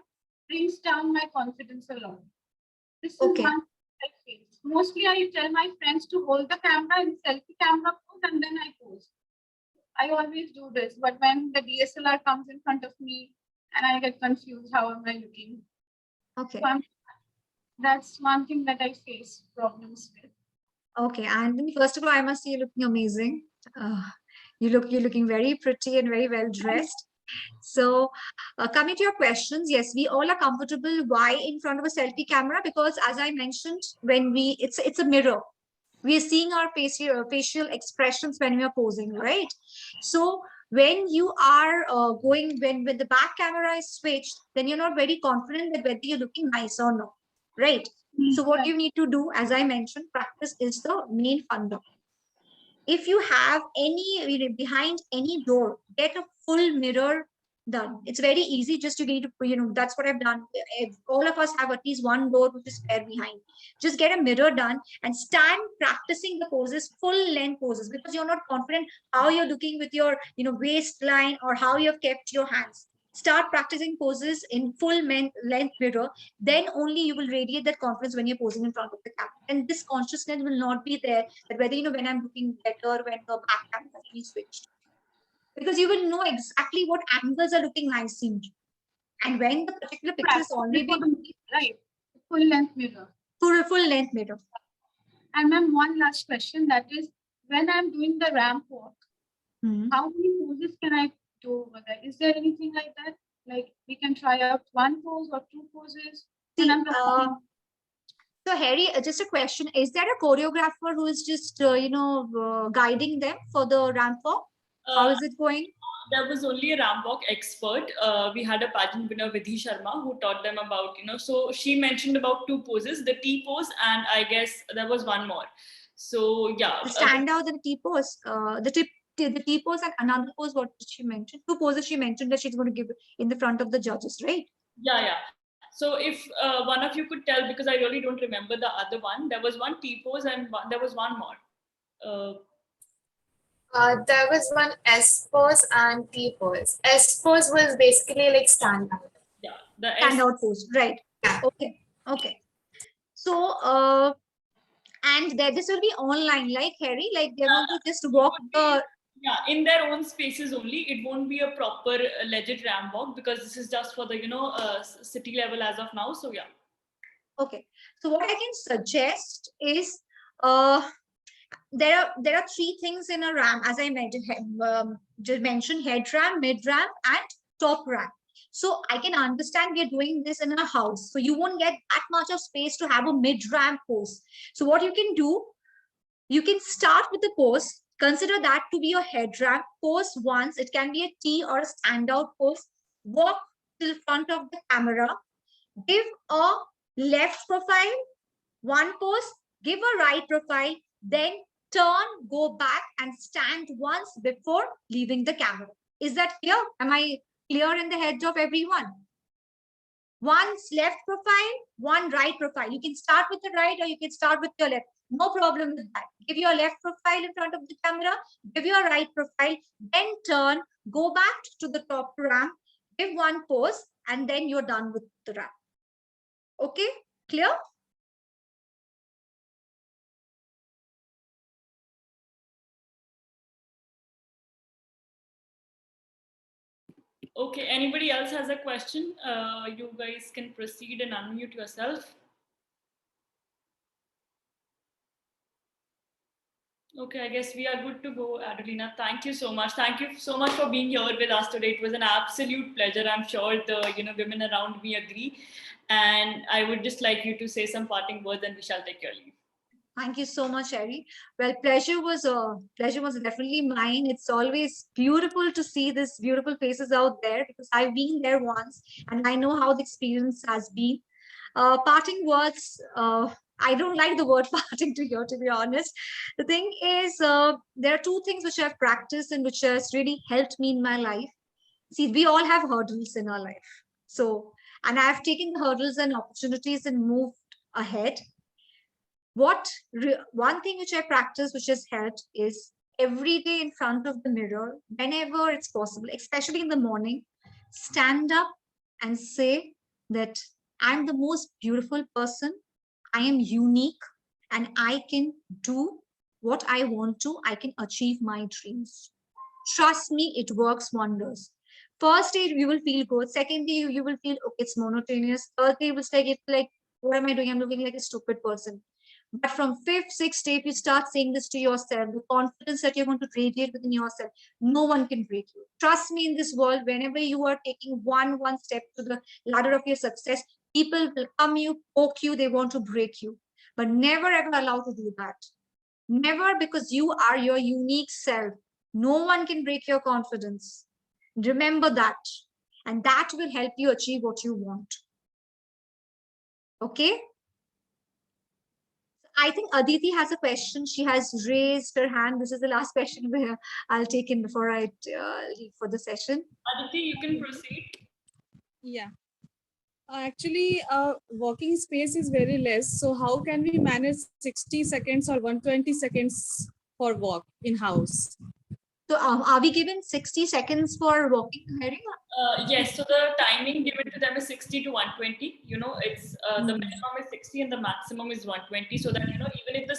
brings down my confidence a lot. This is one I face. Mostly I tell my friends to hold the camera in selfie camera pose and then I pose. I always do this, but when the DSLR comes in front of me and I get confused, how am I looking? Okay. So that's one thing that I face problems with. Okay, Anthony, first of all, I must say you're looking amazing. You're looking very pretty and very well dressed. So coming to your questions, yes, we all are comfortable. Why in front of a selfie camera? Because as I mentioned, when it's a mirror. We are seeing our facial expressions when we are posing, right? So when you are when the back camera is switched, then you're not very confident that whether you're looking nice or not, right? So what you need to do, as I mentioned, practice is the main funda. If you have any, behind any door, get a full mirror done. It's very easy. Just you need to, that's what I've done. All of us have at least one door which is spare behind. Just get a mirror done and stand practicing the poses, full length poses, because you're not confident how you're looking with your, waistline or how you have kept your hands. Start practicing poses in full length mirror. Then only you will radiate that confidence when you're posing in front of the camera. And this consciousness will not be there that whether, when I'm looking better, when the back camera has been switched. Because you will know exactly what angles are looking nice in you. And when the particular picture is already right, full length mirror. Full length mirror. And ma'am, one last question, that is, when I'm doing the ramp walk, how many poses can I do over there? Is there anything like that? Like we can try out one pose or two poses? See, so Harry, just a question: is there a choreographer who is just guiding them for the ramp walk? How is it going? There was only a ramp walk expert. We had a pageant winner, Vidhi Sharma, who taught them about, so she mentioned about two poses, the T pose, and I guess there was one more. So yeah. The stand out, the T pose, the T pose and another pose, what did she mention? Two poses she mentioned that she's going to give in the front of the judges, right? Yeah. So if one of you could tell, because I really don't remember the other one, there was one T pose and there was one more. There was one S pose and T pose. S pose was basically like stand out. Yeah, the stand out pose, right? Yeah. Okay. So, and this will be online, like Harry, like they're going to just walk the. Yeah, in their own spaces only. It won't be a proper legit ramp walk because this is just for the city level as of now. So yeah. Okay, so what I can suggest is there are three things in a ramp, as I just mentioned: head ramp, mid ramp, and top ramp. So I can understand we are doing this in a house, so you won't get that much of space to have a mid ramp pose. So what you can do, you can start with the pose. Consider that to be your head ramp. Pose once. It can be a T or a standout pose. Walk till front of the camera. Give a left profile, one pose. Give a right profile. Then turn, go back, and stand once before leaving the camera. Is that clear? Am I clear in the head of everyone? One left profile, one right profile. You can start with the right or you can start with your left. No problem with that. Give your left profile in front of the camera, give your right profile, then turn, go back to the top ramp, give one pose, and then you're done with the ramp. Okay, clear? Okay, anybody else has a question? You guys can proceed and unmute yourself. Okay, I guess we are good to go, Adolina. Thank you so much. Thank you so much for being here with us today. It was an absolute pleasure. I'm sure the women around me agree. And I would just like you to say some parting words and we shall take your leave. Thank you so much, Harry. Well, pleasure was definitely mine. It's always beautiful to see these beautiful faces out there because I've been there once and I know how the experience has been. Parting words, I don't like the word parting to be honest. The thing is, there are two things which I've practiced and which has really helped me in my life. See, we all have hurdles in our life. So, and I've taken the hurdles and opportunities and moved ahead. One thing which I practice, which has helped, is every day in front of the mirror, whenever it's possible, especially in the morning, stand up and say that I'm the most beautiful person, I am unique, and I can do what I want to, I can achieve my dreams. Trust me, it works wonders. First day you will feel good. Second day you will feel okay, it's monotonous. Third day it's like, what am I doing? I'm looking like a stupid person. But from fifth, sixth day, if you start saying this to yourself, the confidence that you're going to radiate within yourself, no one can break you. Trust me, in this world, whenever you are taking one step to the ladder of your success, people will come you, poke you, they want to break you. But never ever allow to do that. Never, because you are your unique self. No one can break your confidence. Remember that. And that will help you achieve what you want. Okay? I think Aditi has a question. She has raised her hand. This is the last question where I'll take in before I leave for the session. Aditi, you can proceed. Yeah. Actually, walking space is very less. So how can we manage 60 seconds or 120 seconds for walk in house? So are we given 60 seconds for walking, Harry? Yes, so the timing given to them is 60 to 120. It's the minimum is 60 and the maximum is 120. So that, even if the